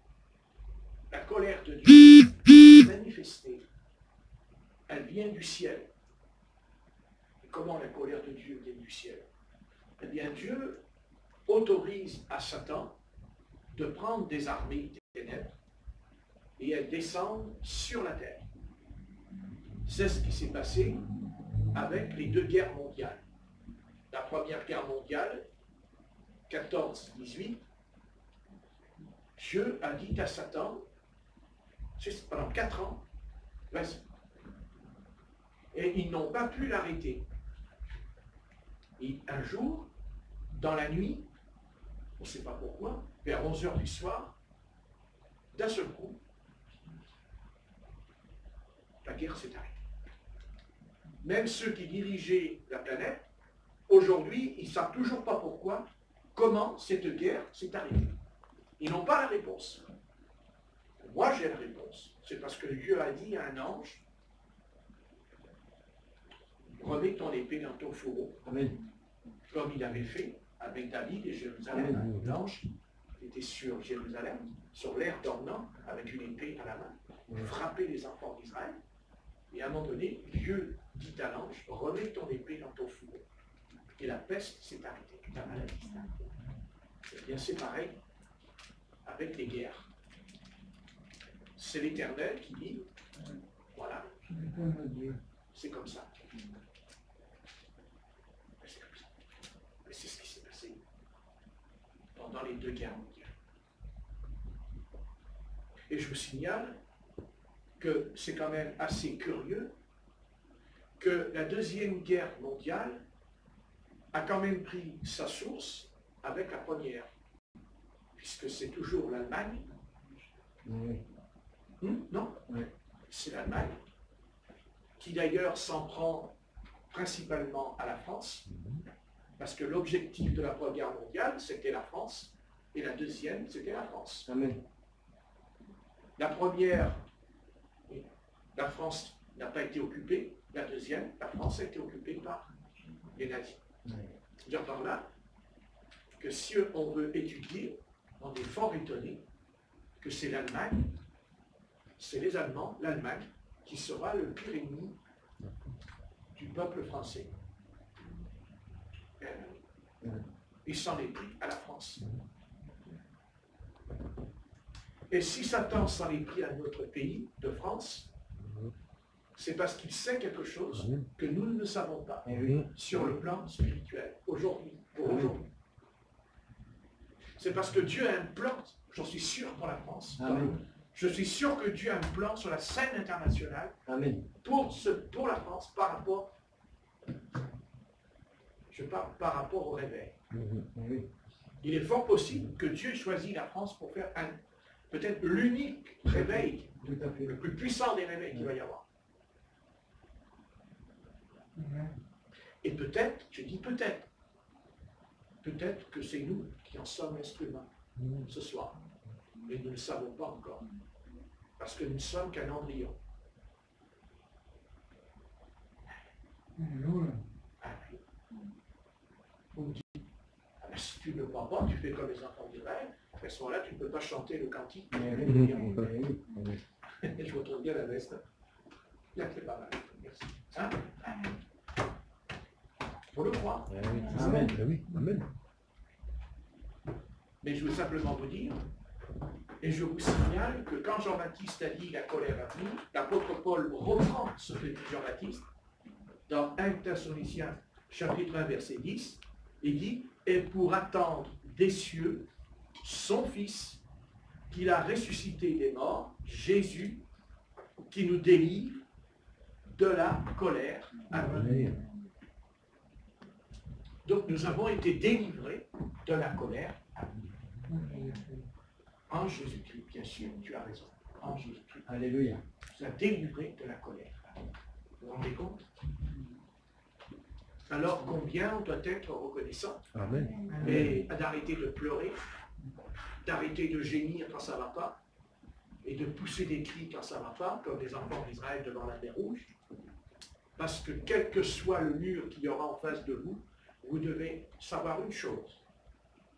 la colère de Dieu est manifestée. Elle vient du ciel. Et comment la colère de Dieu vient du ciel? Eh bien, Dieu autorise à Satan de prendre des armées des ténèbres et elles descendent sur la terre. C'est ce qui s'est passé avec les deux guerres mondiales. La Première Guerre mondiale, 14-18, Dieu a dit à Satan, pendant 4 ans, vas-y. Et ils n'ont pas pu l'arrêter. Et un jour, dans la nuit, on ne sait pas pourquoi, vers 11h du soir, d'un seul coup, la guerre s'est arrêtée. Même ceux qui dirigeaient la planète, aujourd'hui, ils ne savent toujours pas pourquoi, comment cette guerre s'est arrêtée. Ils n'ont pas la réponse. Moi, j'ai la réponse. C'est parce que Dieu a dit à un ange, remets ton épée dans ton fourreau. Amen. Comme il avait fait avec David et Jérusalem. L'ange était sur Jérusalem, sur l'air dormant, avec une épée à la main, frapper les enfants d'Israël. Et à un moment donné, Dieu dit à l'ange, remets ton épée dans ton fourreau. Et la peste s'est arrêtée, la maladie s'est arrêtée. Eh bien, c'est pareil avec les guerres. C'est l'Éternel qui dit, voilà, c'est comme ça. C'est comme ça. Mais c'est ce qui s'est passé pendant les deux guerres mondiales. Et je vous signale que c'est quand même assez curieux que la Deuxième Guerre mondiale a quand même pris sa source avec la première, puisque c'est toujours l'Allemagne. Oui. Non, oui. C'est l'Allemagne, qui d'ailleurs s'en prend principalement à la France, parce que l'objectif de la Première Guerre mondiale, c'était la France, et la deuxième, c'était la France. Amen. La première, la France n'a pas été occupée. La deuxième, la France a été occupée par les nazis. Je veux dire par là que si on veut étudier, on est fort étonné que c'est l'Allemagne, c'est les Allemands, l'Allemagne, qui sera le pire ennemi du peuple français. Il s'en est pris à la France. Et si Satan s'en est pris à notre pays, de France, c'est parce qu'il sait quelque chose que nous ne savons pas sur le plan spirituel, aujourd'hui, pour aujourd'hui. C'est parce que Dieu a un plan, j'en suis sûr, pour la France. Amen. Je suis sûr que Dieu a un plan sur la scène internationale Amen. pour la France par rapport, je parle par rapport au réveil. Oui. Il est fort possible que Dieu choisit la France pour faire peut-être l'unique réveil, Tout à fait. le plus puissant des réveils qu'il va y avoir. Et peut-être, je dis peut-être que c'est nous qui en sommes l'instrument ce soir. Mais nous ne le savons pas encore. Parce que nous ne sommes qu'un embryon. Ah oui. On me dit, ah ben, si tu ne le crois pas, tu fais comme les enfants d'Israël. À ce moment-là, tu ne peux pas chanter le cantique. Je vous trouve bien la veste. Bien, c'est pas mal. Merci. Hein? Pour le croire. Amen. Oui, amen. Mais je veux simplement vous dire, et je vous signale que quand Jean-Baptiste a dit la colère a venir, l'apôtre Paul reprend ce que dit Jean-Baptiste dans 1 Thessaloniciens chapitre 1 verset 10, il dit « Et pour attendre des cieux son Fils, qu'il a ressuscité des morts, Jésus, qui nous délivre de la colère. » Amen. Donc nous avons été délivrés de la colère en Jésus-Christ, bien sûr, tu as raison, en Jésus-Christ. Alléluia. Nous a délivrés de la colère. Vous vous rendez compte? Alors combien on doit être reconnaissant Amen. et d'arrêter de pleurer, d'arrêter de gémir quand ça ne va pas, et de pousser des cris quand ça ne va pas, comme les enfants d'Israël devant la mer Rouge, parce que quel que soit le mur qu'il y aura en face de vous, vous devez savoir une chose,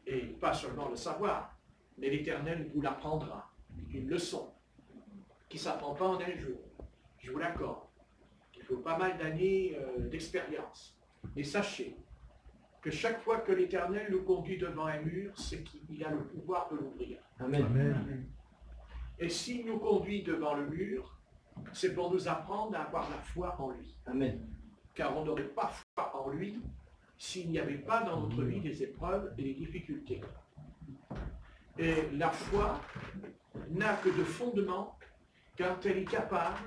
et pas seulement le savoir, mais l'Éternel vous l'apprendra, une leçon, qui ne s'apprend pas en un jour, je vous l'accorde. Il faut pas mal d'années d'expérience. Et sachez que chaque fois que l'Éternel nous conduit devant un mur, c'est qu'il a le pouvoir de l'ouvrir. Amen. Amen. Et s'il nous conduit devant le mur, c'est pour nous apprendre à avoir la foi en lui. Amen. Car on n'aurait pas foi en lui s'il n'y avait pas dans notre vie des épreuves et des difficultés. Et la foi n'a que de fondement quand elle est capable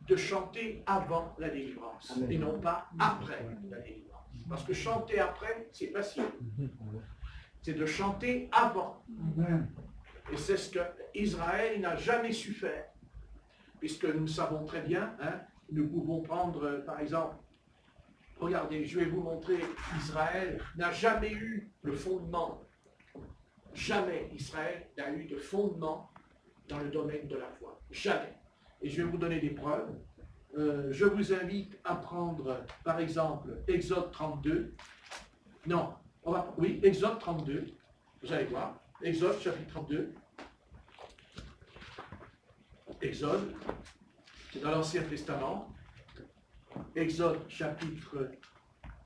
de chanter avant la délivrance. Amen. Et non pas après la délivrance. Parce que chanter après, c'est facile. C'est de chanter avant. Et c'est ce que Israël n'a jamais su faire. Puisque nous savons très bien, hein, nous pouvons prendre, par exemple, regardez, je vais vous montrer, Israël n'a jamais eu le fondement. Jamais Israël n'a eu de fondement dans le domaine de la foi. Jamais. Et je vais vous donner des preuves. Je vous invite à prendre, par exemple, Exode 32. Non, oui, Exode 32. Vous allez voir. Exode chapitre 32. Exode, c'est dans l'Ancien Testament. Exode chapitre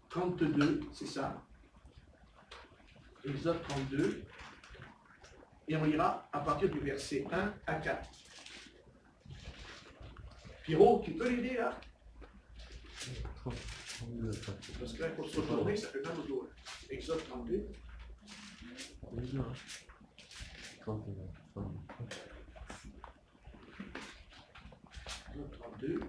32, c'est ça. Exode 32. Et on ira à partir du verset 1 à 4. Pierrot, tu peux l'aider là? Parce que là, pour se retourner, ça fait mal au dos. Exode 32. Exode 32.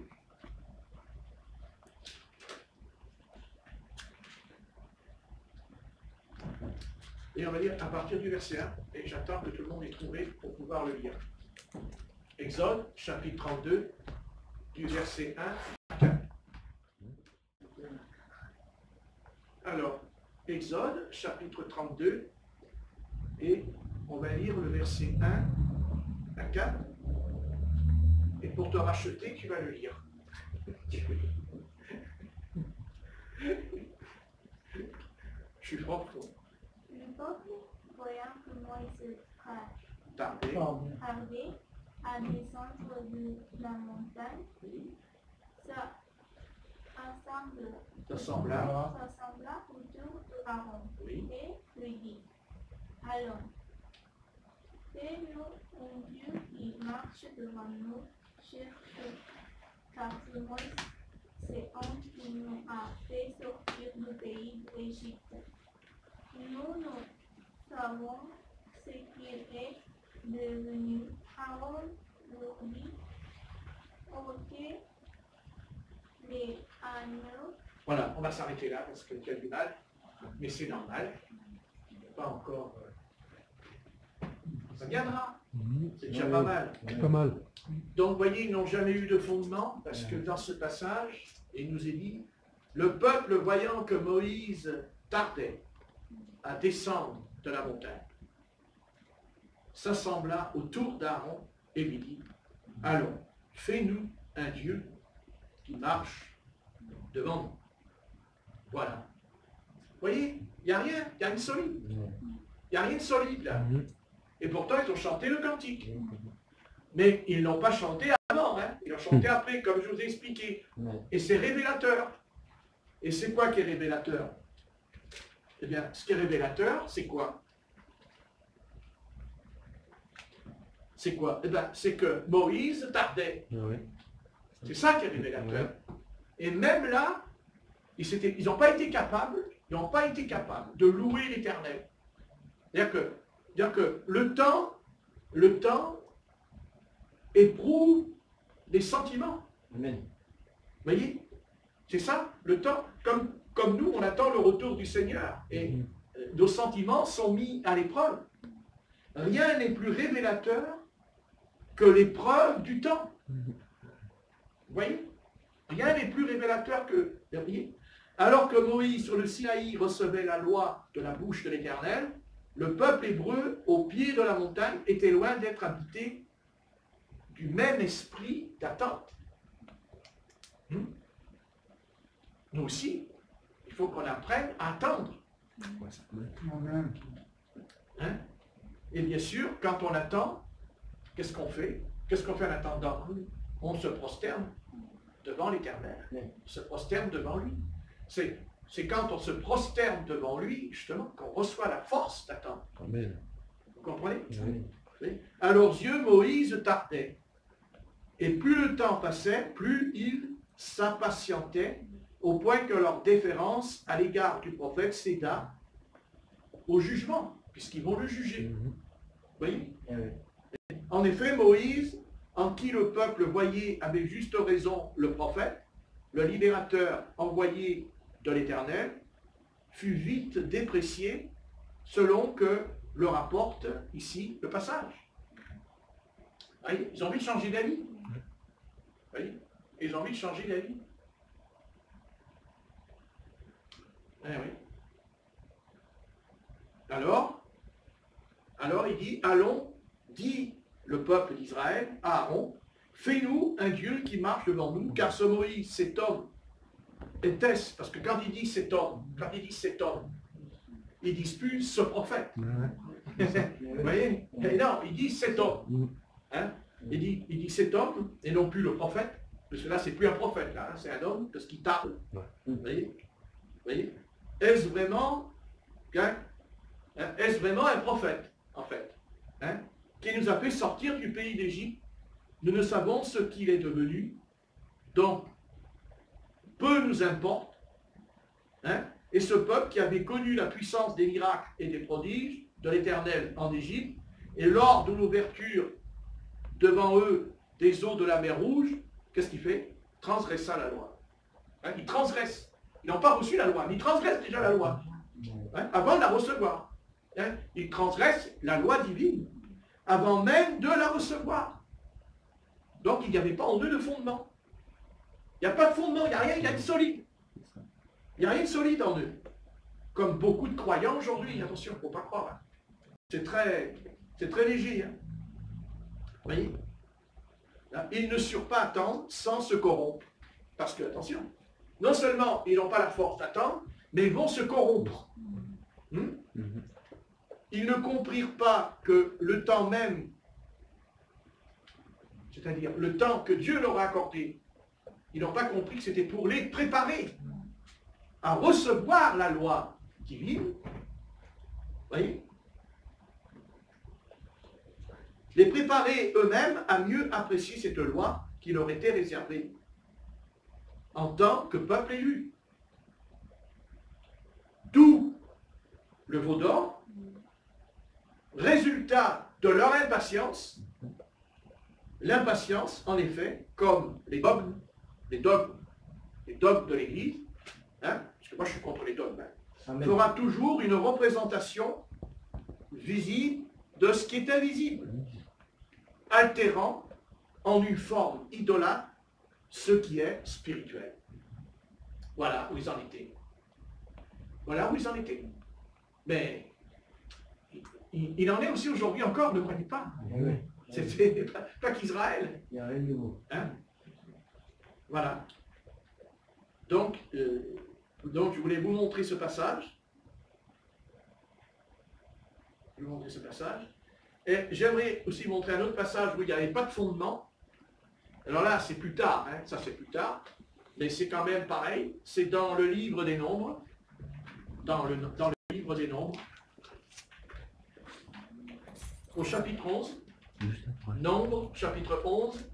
Et on va lire à partir du verset 1, et j'attends que tout le monde ait trouvé pour pouvoir le lire. Exode, chapitre 32, du verset 1 à 4. Alors, Exode, chapitre 32, et on va lire le verset 1 à 4. Et pour te racheter, tu vas le lire. Je suis profond. Le peuple, voyant que Moïse Tardé. arrivait à descendre de la montagne, s'assembla Ça sembla autour de Aaron Oui. et lui dit, allons, fais-nous un Dieu qui marche devant nous sur tout, car c'est Moïse, c'est homme qui nous a fait sortir du pays d'Égypte. Nous savons ce qu'il est devenu. Aaron leur dit, ok, les agneaux. Voilà, on va s'arrêter là parce que tu as du mal, mais c'est normal. Pas encore. Ça viendra. C'est déjà pas mal. C'est pas mal. Donc, vous voyez, ils n'ont jamais eu de fondement, parce que dans ce passage, il nous est dit, le peuple, voyant que Moïse tardait à descendre de la montagne, s'assembla autour d'Aaron et lui dit, allons, fais-nous un Dieu qui marche devant nous. Voilà. Vous voyez, il n'y a rien, il n'y a rien de solide. Il n'y a rien de solide là. Et pourtant, ils ont chanté le cantique. Mais ils ne l'ont pas chanté avant, hein. Ils l'ont chanté après, comme je vous ai expliqué. Et c'est révélateur. Et c'est quoi qui est révélateur? Eh bien, ce qui est révélateur, c'est quoi? C'est quoi? Eh bien, c'est que Moïse tardait. C'est ça qui est révélateur. Et même là, ils n'ont pas été capables, de louer l'Éternel. C'est-à-dire que le temps éprouve des sentiments. Amen. Vous voyez? C'est ça, le temps. Comme nous, on attend le retour du Seigneur. Et nos sentiments sont mis à l'épreuve. Rien n'est plus révélateur que l'épreuve du temps. Vous voyez? Rien n'est plus révélateur que... Alors que Moïse, sur le Sinaï, recevait la loi de la bouche de l'Éternel, le peuple hébreu, au pied de la montagne, était loin d'être habité du même esprit d'attente. Nous aussi, il faut qu'on apprenne à attendre. Hein? Et bien sûr, quand on attend, qu'est-ce qu'on fait? Qu'est-ce qu'on fait en attendant? On se prosterne devant l'Éternel. On se prosterne devant lui. C'est quand on se prosterne devant lui, justement, qu'on reçoit la force d'attendre. Amen. Vous comprenez? Oui. À leurs yeux, Moïse tardait. Et plus le temps passait, plus ils s'impatientaient, au point que leur déférence à l'égard du prophète céda au jugement, puisqu'ils vont le juger. Vous voyez? En effet, Moïse, en qui le peuple voyait avec juste raison le prophète, le libérateur envoyé de l'Éternel, fut vite déprécié selon que le rapporte ici le passage. Vous voyez? Ils ont envie de changer d'avis. Vous voyez? Ils ont envie de changer d'avis. Eh oui. Alors il dit, allons, dit le peuple d'Israël à Aaron, fais-nous un Dieu qui marche devant nous, car ce Moïse, cet homme, était-ce, parce que quand il dit cet homme, ils disent plus ce prophète. Vous voyez? Et non, il dit cet homme. Hein? Il dit cet homme, et non plus le prophète, parce que là, c'est plus un prophète, là, hein, c'est un homme, parce qu'il tarde. Vous voyez? Est-ce vraiment, hein, est-ce vraiment un prophète, en fait, hein, qui nous a fait sortir du pays d'Égypte? Nous ne savons ce qu'il est devenu, donc peu nous importe. Hein, et ce peuple qui avait connu la puissance des miracles et des prodiges de l'Éternel en Égypte, et lors de l'ouverture devant eux des eaux de la mer Rouge, qu'est-ce qu'il fait? Transgressa la loi. Hein, il transgresse. Ils n'ont pas reçu la loi, mais ils transgressent déjà la loi. Hein, avant de la recevoir. Hein, ils transgressent la loi divine avant même de la recevoir. Donc il n'y avait pas en eux de fondement. Il n'y a pas de fondement, il n'y a rien, il y a de solide. Il n'y a rien de solide en eux. Comme beaucoup de croyants aujourd'hui, attention, il ne faut pas croire. Hein. C'est très léger. Hein. Vous voyez? Là, ils ne surent pas attendre sans se corrompre. Parce que, attention, non seulement ils n'ont pas la force d'attendre, mais ils vont se corrompre. Ils ne comprirent pas que le temps même, c'est-à-dire le temps que Dieu leur a accordé, ils n'ont pas compris que c'était pour les préparer à recevoir la loi qui vivent. Voyez? Les préparer eux-mêmes à mieux apprécier cette loi qui leur était réservée en tant que peuple élu. D'où le veau d'or, résultat de leur impatience. L'impatience, en effet, comme les dogmes de l'Église, hein, parce que moi je suis contre les dogmes, hein, fera toujours une représentation visible de ce qui est invisible, altérant en une forme idolâtre ce qui est spirituel. Voilà où ils en étaient. Voilà où ils en étaient. Mais il en est aussi aujourd'hui encore, ne croyez pas. C'était pas qu'Israël. Il n'y a rien de nouveau. Hein? Voilà. Donc, je voulais vous montrer ce passage. Je vais vous montrer ce passage. Et j'aimerais aussi montrer un autre passage où il n'y avait pas de fondement. Alors là, c'est plus tard, hein, ça c'est plus tard, mais c'est quand même pareil. C'est dans le livre des Nombres. Dans le livre des Nombres. Au chapitre 11. Nombres, chapitre 11.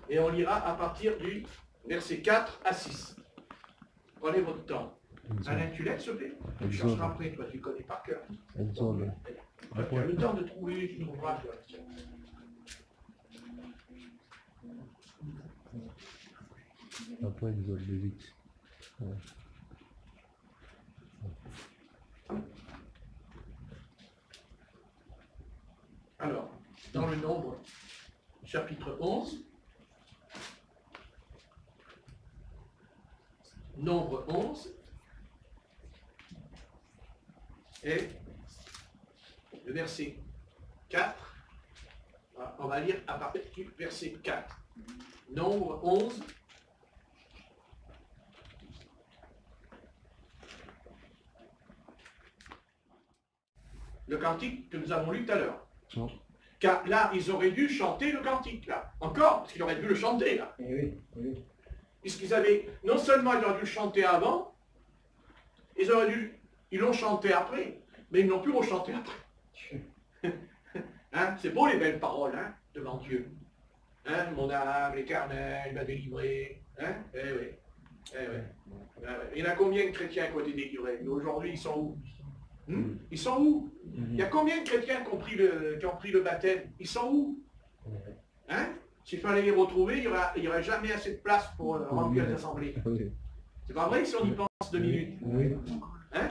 Et on lira à partir du verset 4 à 6. Prenez votre temps. Alain, tu l'aides, s'il te plaît? Tu chercheras après, toi, tu connais par cœur. Tu as le temps de trouver, tu trouveras, toi. Après, ils veulent le vite. Ouais. Alors, dans le Nombre, chapitre 11, Nombre 11, et le verset 4, on va lire à partir du verset 4. Nombre 11, le cantique que nous avons lu tout à l'heure. Non. Car là, ils auraient dû chanter le cantique, là. Encore, parce qu'ils auraient dû le chanter, là. Oui, oui. Puisqu'ils avaient, non seulement ils auraient dû le chanter avant, ils l'ont chanté après, mais ils n'ont plus rechanté après. Hein, c'est beau les belles paroles, hein, devant Dieu. Hein, mon âme, l'Éternel m'a délivré. Hein, eh oui. Eh oui. Eh oui. Il y en a combien de chrétiens qui ont été délivrés? Aujourd'hui, ils sont où? Ils sont où? Il y a combien de chrétiens qui ont pris le baptême? Ils sont où? Hein? S'il fallait les retrouver, il n'y aurait jamais assez de place pour remplir les assemblées. C'est pas vrai si on y pense 2 minutes? Oui. Hein?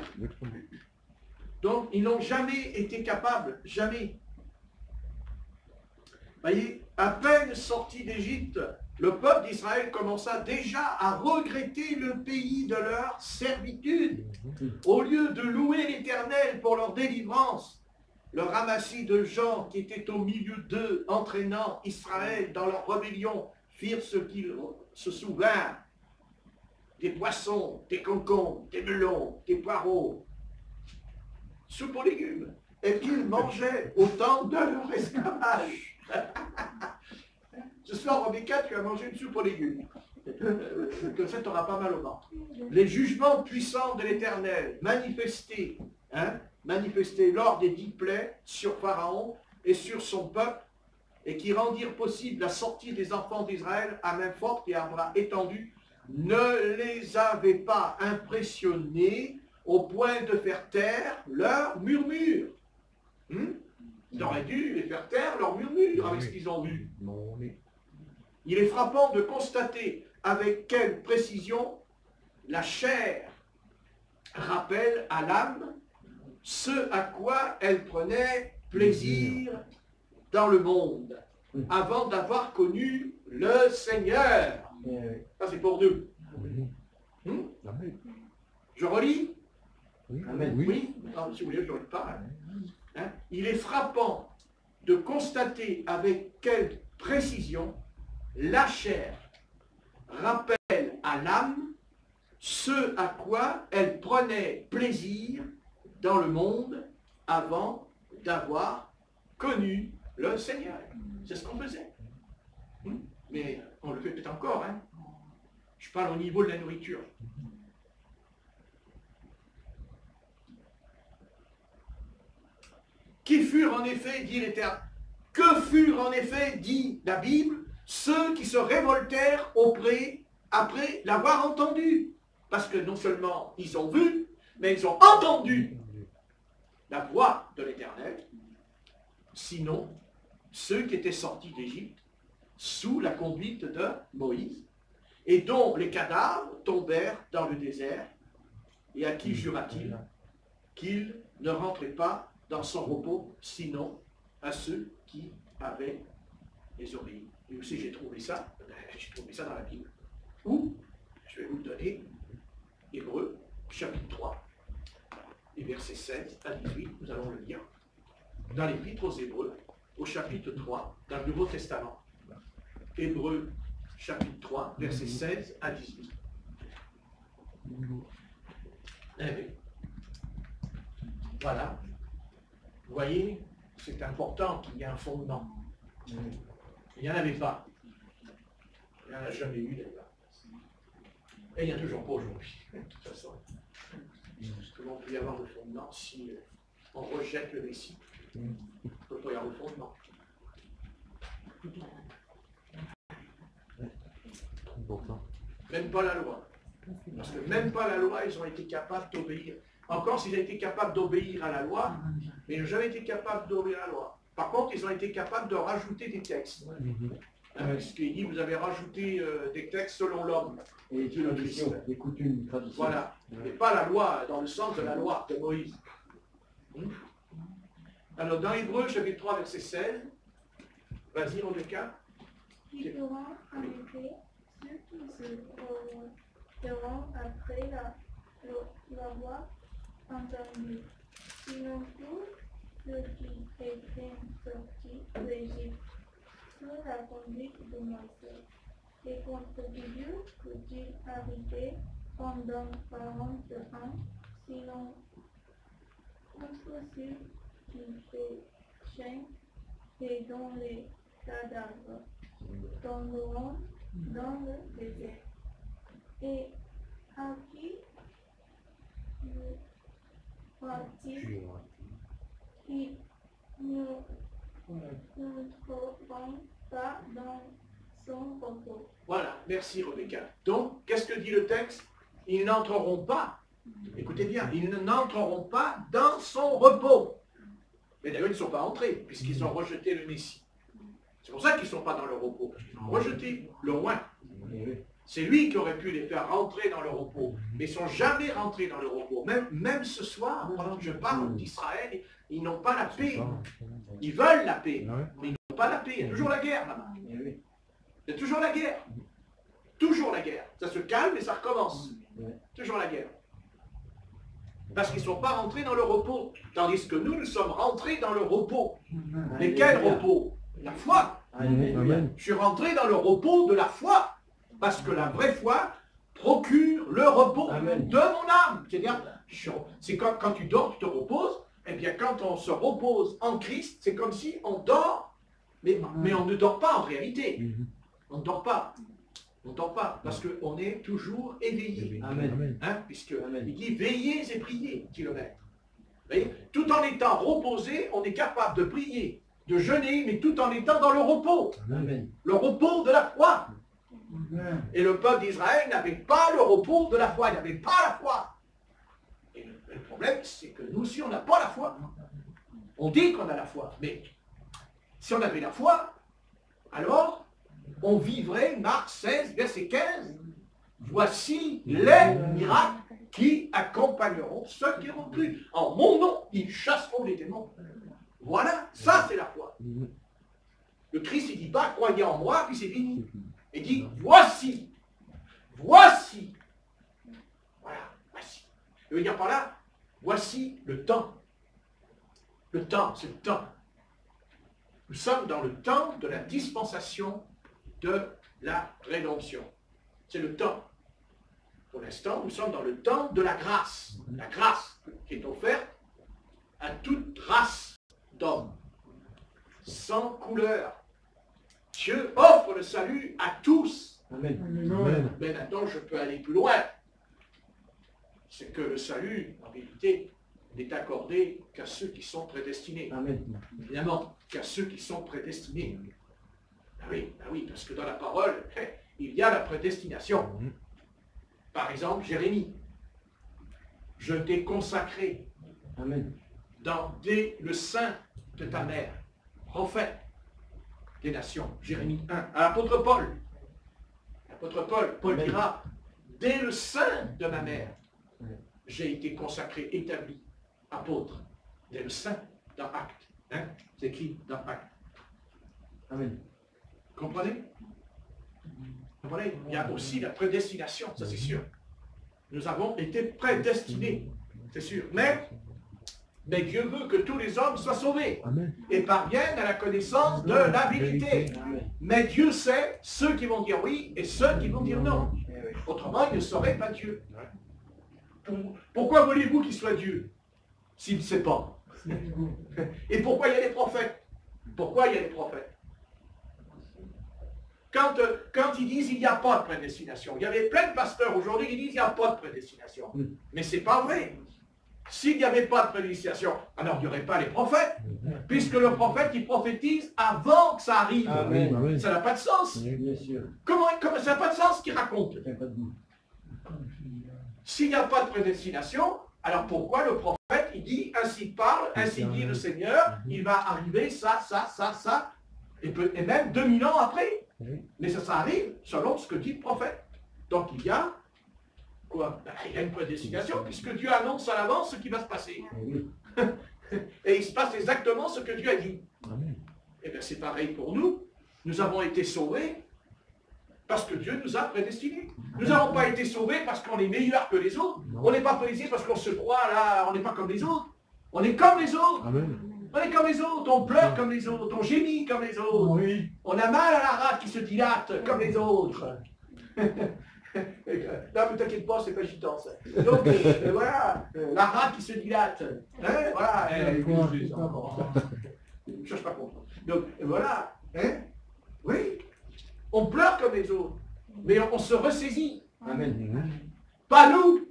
Donc, ils n'ont jamais été capables, jamais. Voyez, à peine sortis d'Égypte, le peuple d'Israël commença déjà à regretter le pays de leur servitude. Au lieu de louer l'Éternel pour leur délivrance, le ramassis de gens qui étaient au milieu d'eux, entraînant Israël dans leur rébellion, firent ce qu'ils se souvinrent. Des poissons, des concombres, des melons, des poireaux, soupe aux légumes, et qu'ils mangeaient au temps de leur esclavage. Ce soir, Rebecca, tu as mangé une soupe aux légumes. Comme ça, tu auras pas mal au ventre. Les jugements puissants de l'Éternel, manifestés lors des 10 plaies sur Pharaon et sur son peuple, et qui rendirent possible la sortie des enfants d'Israël à main forte et à bras étendus, ne les avaient pas impressionnés au point de faire taire leur murmure. Ils auraient dû les faire taire leur murmure avec ce qu'ils ont vu. Il est frappant de constater avec quelle précision la chair rappelle à l'âme ce à quoi elle prenait plaisir dans le monde avant d'avoir connu le Seigneur. Ça, c'est pour nous. Je relis? Oui. Non, si vous voulez, je ne relis pas. Hein? Il est frappant de constater avec quelle précision la chair rappelle à l'âme ce à quoi elle prenait plaisir dans le monde avant d'avoir connu le Seigneur. C'est ce qu'on faisait. Mais on le fait peut-être encore. Hein? Je parle au niveau de la nourriture. Qui furent en effet, dit l'Éternel, que furent en effet, dit la Bible, ceux qui se révoltèrent après l'avoir entendu. Parce que non seulement ils ont vu, mais ils ont entendu la voix de l'Éternel, sinon ceux qui étaient sortis d'Égypte sous la conduite de Moïse, et dont les cadavres tombèrent dans le désert, et à qui jura-t-il qu'il ne rentrait pas dans son repos, sinon à ceux qui avaient désobéi. Et aussi j'ai trouvé ça, j'ai trouvé ça dans la Bible. Où, je vais vous le donner, Hébreux, chapitre 3, et versets 16 à 18, nous allons le lire, dans l'Épître aux Hébreux, au chapitre 3, dans le Nouveau Testament. Hébreux, chapitre 3, versets 16 à 18. Eh oui. Voilà. Vous voyez, c'est important qu'il y ait un fondement. Il n'y en avait pas. Il n'y en a jamais eu d'ailleurs. Et il n'y a toujours pas aujourd'hui, de toute façon. Comment peut y avoir le fondement si on rejette le récit? Il ne peut pas y avoir le fondement. Même pas la loi. Parce que même pas la loi, ils ont été capables d'obéir. Encore s'ils ont été capables d'obéir à la loi, mais ils n'ont jamais été capables d'obéir à la loi. Par contre, ils ont été capables de rajouter des textes. Parce qu'il dit, vous avez rajouté des textes selon l'homme. Et une tradition, des coutumes, traditions. Voilà. Mais pas la loi, dans le sens de la loi de Moïse. Alors, dans Hébreux, chapitre 3, verset 16, vas-y, Rebecca. Qui feront en effet ceux qui se feront après la voix entendue. Sinon tous ceux qui étaient sortis d'Égypte sous la conduite de Moïse. Et contre Dieu peut-il arriver pendant 40 ans, sinon contre ceux qui péchent et dont les cadavres tomberont dans le désert. Et à qui croit-il qu'ils ne trouveront pas dans son repos? Voilà, merci Rebecca. Donc, qu'est-ce que dit le texte? Ils n'entreront pas, écoutez bien, ils n'entreront pas dans son repos. Mais d'ailleurs, ils ne sont pas entrés, puisqu'ils ont rejeté le Messie. C'est pour ça qu'ils ne sont pas dans le repos. Ils ont rejeté le roi. C'est lui qui aurait pu les faire rentrer dans le repos. Mais ils ne sont jamais rentrés dans le repos. Même ce soir, pendant que je parle d'Israël, ils n'ont pas la paix. Ils veulent la paix, mais ils n'ont pas la paix. Il y a toujours la guerre là-bas. Il y a toujours la guerre. Toujours la guerre. Ça se calme et ça recommence. Toujours la guerre. Parce qu'ils ne sont pas rentrés dans le repos. Tandis que nous sommes rentrés dans le repos. Mais quel repos? La foi. Amen. Je suis rentré dans le repos de la foi. Parce que la vraie foi procure le repos de mon âme. C'est-à-dire, c'est quand tu dors, tu te reposes. Eh bien, quand on se repose en Christ, c'est comme si on dort, mais on ne dort pas en réalité. On ne dort pas. On ne dort pas, parce qu'on est toujours éveillé. Amen. Hein, puisque il dit veillez et priez, dit le maître. Vous voyez, tout en étant reposé, on est capable de prier, de jeûner, mais tout en étant dans le repos. Amen. Le repos de la foi. Et le peuple d'Israël n'avait pas le repos de la foi, il n'avait pas la foi. Et le problème, c'est que nous aussi, on n'a pas la foi. On dit qu'on a la foi, mais si on avait la foi, alors on vivrait, Marc 16, verset 15, voici les miracles qui accompagneront ceux qui auront cru. En mon nom, ils chasseront les démons. Voilà, ça c'est la foi. Le Christ, il ne dit pas, croyez en moi, puis c'est fini. Il dit, voici, voici. Voilà, voici. Il veut dire par là, voici le temps. Le temps, c'est le temps. Nous sommes dans le temps de la dispensation de la rédemption. C'est le temps. Pour l'instant, nous sommes dans le temps de la grâce. La grâce qui est offerte à toute race d'hommes, sans couleur. Dieu offre le salut à tous. Amen. Mais maintenant, je peux aller plus loin. C'est que le salut, en réalité, n'est accordé qu'à ceux qui sont prédestinés. Amen. Évidemment, qu'à ceux qui sont prédestinés. Ah oui, parce que dans la parole, il y a la prédestination. Par exemple, Jérémie, je t'ai consacré Amen. dès le sein de ta mère, prophète des nations. Jérémie 1. À l'apôtre Paul. L'apôtre Paul dira, dès le sein de ma mère, j'ai été consacré, établi, apôtre. Dès le sein, dans Acte. Hein? C'est écrit dans Acte. Amen. Comprenez? Comprenez? Il y a aussi la prédestination, ça c'est sûr. Nous avons été prédestinés, c'est sûr. Mais Dieu veut que tous les hommes soient sauvés et parviennent à la connaissance de la vérité. Mais Dieu sait ceux qui vont dire oui et ceux qui vont dire non. Autrement, il ne saurait pas Dieu. Pourquoi voulez-vous qu'il soit Dieu s'il ne sait pas? Et pourquoi il y a des prophètes? Pourquoi il y a des prophètes? Quand ils disent il n'y a pas de prédestination, il y avait plein de pasteurs aujourd'hui qui disent il n'y a pas de prédestination. Mais c'est pas vrai. S'il n'y avait pas de prédestination, alors il n'y aurait pas les prophètes, puisque le prophète il prophétise avant que ça arrive. Amen. Ça n'a pas de sens. Bien sûr. Comment ça n'a pas de sens ce qu'il raconte? S'il n'y a pas de prédestination, alors pourquoi le prophète il dit ainsi parle, ainsi dit le Seigneur, il va arriver ça, et même 2000 ans après. Mais ça arrive selon ce que dit le prophète. Donc il y a quoi? Il y a une prédestination, puisque Dieu annonce à l'avance ce qui va se passer. Et il se passe exactement ce que Dieu a dit. Et bien c'est pareil pour nous. Nous avons été sauvés parce que Dieu nous a prédestinés. Nous n'avons pas été sauvés parce qu'on est meilleur que les autres. On n'est pas prédestinés parce qu'on se croit là, on n'est pas comme les autres. On est comme les autres. On est comme les autres, on pleure comme les autres, on gémit comme les autres. Oui. On a mal à la rate qui se dilate comme les autres. Là, ne t'inquiète pas, c'est pas gitan ça. Donc, voilà, la rate qui se dilate. Hein, voilà. Je cherche pas contre. Donc, voilà. Hein, oui. On pleure comme les autres, mais on se ressaisit. Amen. Pas nous.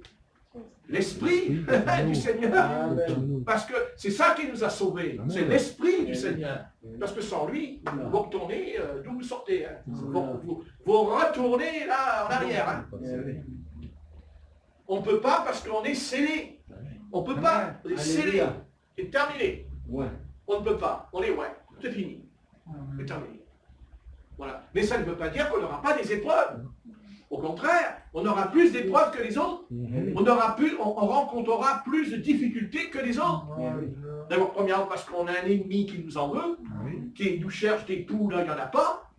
L'Esprit du Seigneur. Amen. Parce que c'est ça qui nous a sauvés. C'est l'Esprit du Seigneur. Parce que sans lui, vous retournez d'où vous sortez. Hein. Vous retournez là en arrière. Hein. On ne peut pas parce qu'on est scellé. On ne peut pas. On est scellé. C'est terminé. Ouais. On ne peut pas. On est ouais. C'est fini. C'est terminé. Voilà. Mais ça ne veut pas dire qu'on n'aura pas des épreuves. Au contraire, on aura plus d'épreuves que les autres. On rencontrera plus de difficultés que les autres. D'abord, premièrement, parce qu'on a un ennemi qui nous en veut, qui nous cherche des poux, là, il n'y en a pas.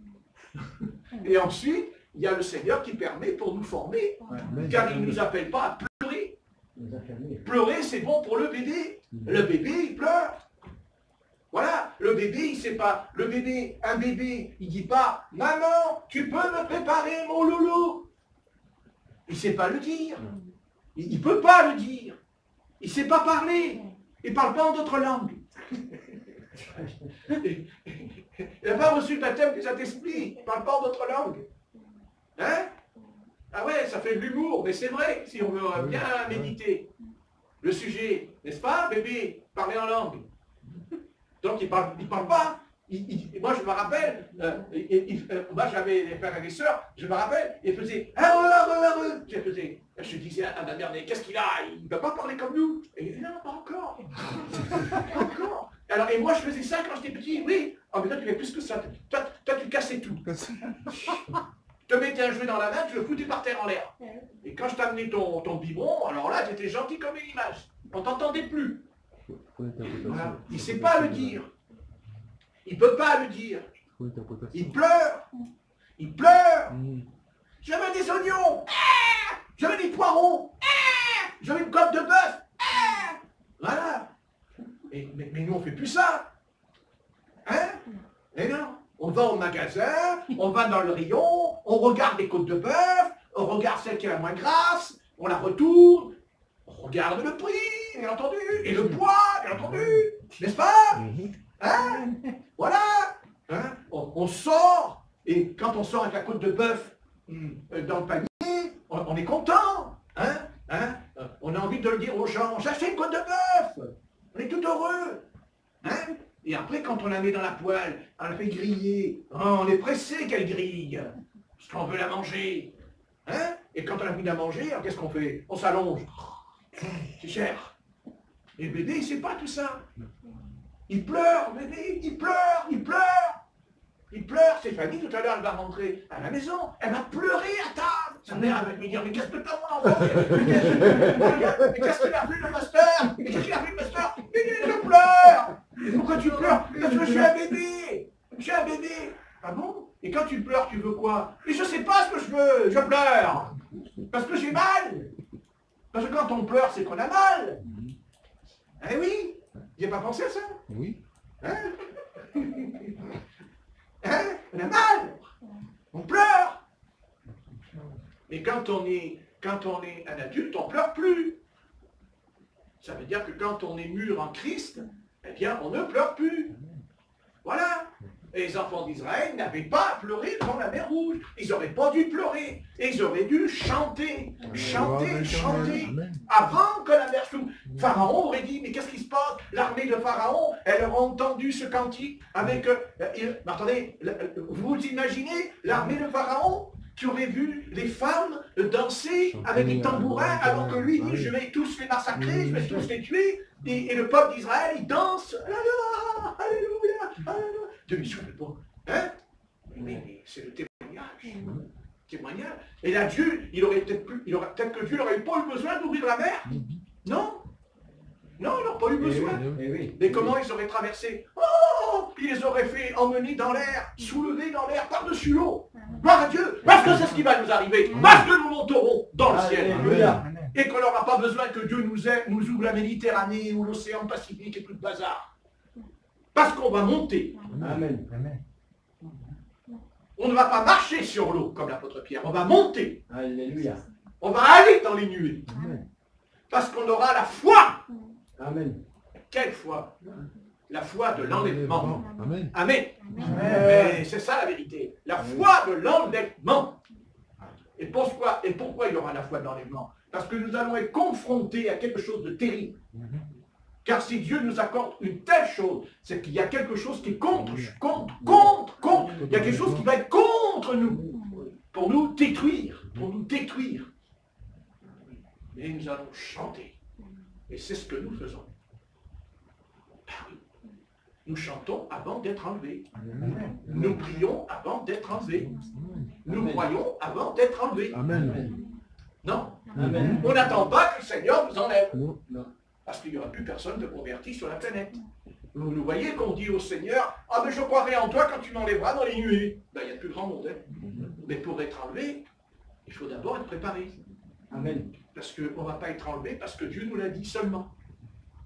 Et ensuite, il y a le Seigneur qui permet pour nous former, car il ne nous appelle pas à pleurer. Pleurer, c'est bon pour le bébé. Le bébé, il pleure. Voilà, le bébé, il sait pas. Un bébé, il dit pas « Maman, tu peux me préparer mon loulou ?» Il ne sait pas le dire. Il ne peut pas le dire. Il ne sait pas parler. Il ne parle pas en d'autres langues. Il n'a pas reçu le baptême du Saint-Esprit. Il ne parle pas en d'autres langues. Hein? Ah ouais, ça fait de l'humour, mais c'est vrai, si on veut bien méditer. Le sujet, n'est-ce pas, bébé, parler en langue. Donc il parle pas. Moi je me rappelle, moi j'avais des frères et des sœurs, je me rappelle, ils faisaient je disais à ma mère, mais qu'est-ce qu'il a? Il ne va pas parler comme nous. Et il dit non, pas encore. Pas encore. Alors, et moi je faisais ça quand j'étais petit, oui. Oh mais toi tu fais plus que ça. Toi tu cassais tout. Je te mettais un jouet dans la main, tu le foutais par terre en l'air. Et quand je t'amenais ton biberon, alors là tu étais gentil comme une image. On t'entendait plus. Voilà. Il ne sait pas le dire. Il ne peut pas le dire. Il pleure. Il pleure. Je veux des oignons. Je veux des poireaux. Je veux une côte de bœuf. Voilà. Mais nous, on ne fait plus ça. Hein? Mais non. On va au magasin, on va dans le rayon, on regarde les côtes de bœuf, on regarde celle qui est la moins grasse, on la retourne, on regarde le prix, bien entendu, et le poids, bien entendu, n'est-ce pas? Hein? Voilà. Hein? On sort, et quand on sort avec la côte de bœuf dans le panier, on est content. Hein? Hein? On a envie de le dire aux gens, j'achète une côte de bœuf. On est tout heureux. Hein? Et après, quand on la met dans la poêle, on la fait griller. Oh, on est pressé qu'elle grille. Parce qu'on veut la manger. Hein? Et quand on a fini de la manger, qu'est-ce qu'on fait? On s'allonge. C'est cher. Et le bébé, il ne sait pas tout ça. Il pleure, bébé, il pleure, il pleure. Il pleure. Stéphanie, tout à l'heure, elle va rentrer à la maison. Elle va pleurer à table. Sa mère va lui dire, mais qu'est-ce que t'as, mon enfant? Mais qu'est-ce qu'il a fait, le master? Mais qu'est-ce qu'il a fait, le master? Je pleure. Pourquoi tu pleures? Parce que je suis un bébé. Je suis un bébé. Ah bon? Et quand tu pleures, tu veux quoi? Mais je sais pas ce que je veux. Je pleure. Parce que j'ai mal. Parce que quand on pleure, c'est qu'on a mal. Eh oui. N'y a pas pensé à ça? Oui. Hein? Hein? On a mal. On pleure. Mais quand on est un adulte, on ne pleure plus. Ça veut dire que quand on est mûr en Christ, eh bien, on ne pleure plus. Voilà. Et les enfants d'Israël n'avaient pas à pleurer devant la mer Rouge. Ils n'auraient pas dû pleurer. Et ils auraient dû chanter, chanter, chanter. Avant que la mer s'ouvre. Pharaon aurait dit, mais qu'est-ce qui se passe? L'armée de Pharaon, elle aurait entendu ce cantique avec... attendez, vous imaginez l'armée de Pharaon qui aurait vu les femmes danser avec des tambourins alors que lui dit, je vais tous les massacrer, je vais tous les tuer. Et le peuple d'Israël, il danse. Alléluia, alléluia, alléluia. Dieu ne souffle pas. Hein? Mais c'est le témoignage. Et là, Dieu, peut-être que Dieu n'aurait pas eu besoin d'ouvrir la mer. Non. Non, il n'aurait pas eu besoin. Mais comment ils auraient traversé? Oh, ils les auraient fait emmener dans l'air, soulever dans l'air, par-dessus l'eau. Gloire à Dieu. Parce que c'est ce qui va nous arriver. Parce que nous monterons dans le ciel. Et qu'on n'aura pas besoin que Dieu nous ouvre la Méditerranée ou l'océan Pacifique et tout le bazar. Parce qu'on va monter. Amen. On ne va pas marcher sur l'eau comme l'apôtre Pierre. On va monter. Alléluia. On va aller dans les nuées. Amen. Parce qu'on aura la foi. Amen. Quelle foi? La foi de l'enlèvement. Amen. Amen. Mais c'est ça la vérité. La foi de l'enlèvement. Et pourquoi il y aura la foi de l'enlèvement? Parce que nous allons être confrontés à quelque chose de terrible. Car si Dieu nous accorde une telle chose, c'est qu'il y a quelque chose qui est contre. Il y a quelque chose qui va être contre nous. Pour nous détruire. Et nous allons chanter. Et c'est ce que nous faisons. Nous chantons avant d'être enlevés. Nous prions avant d'être enlevés. Nous croyons avant d'être enlevés. Amen. Non. Amen. On n'attend pas que le Seigneur nous enlève. Non. Parce qu'il n'y aura plus personne de converti sur la planète. Vous voyez qu'on dit au Seigneur, ah mais je croirai en toi quand tu m'enlèveras dans les nuées. Ben, il y a plus grand monde. Hein. Mais pour être enlevé, il faut d'abord être préparé. Amen. Parce qu'on ne va pas être enlevé parce que Dieu nous l'a dit seulement.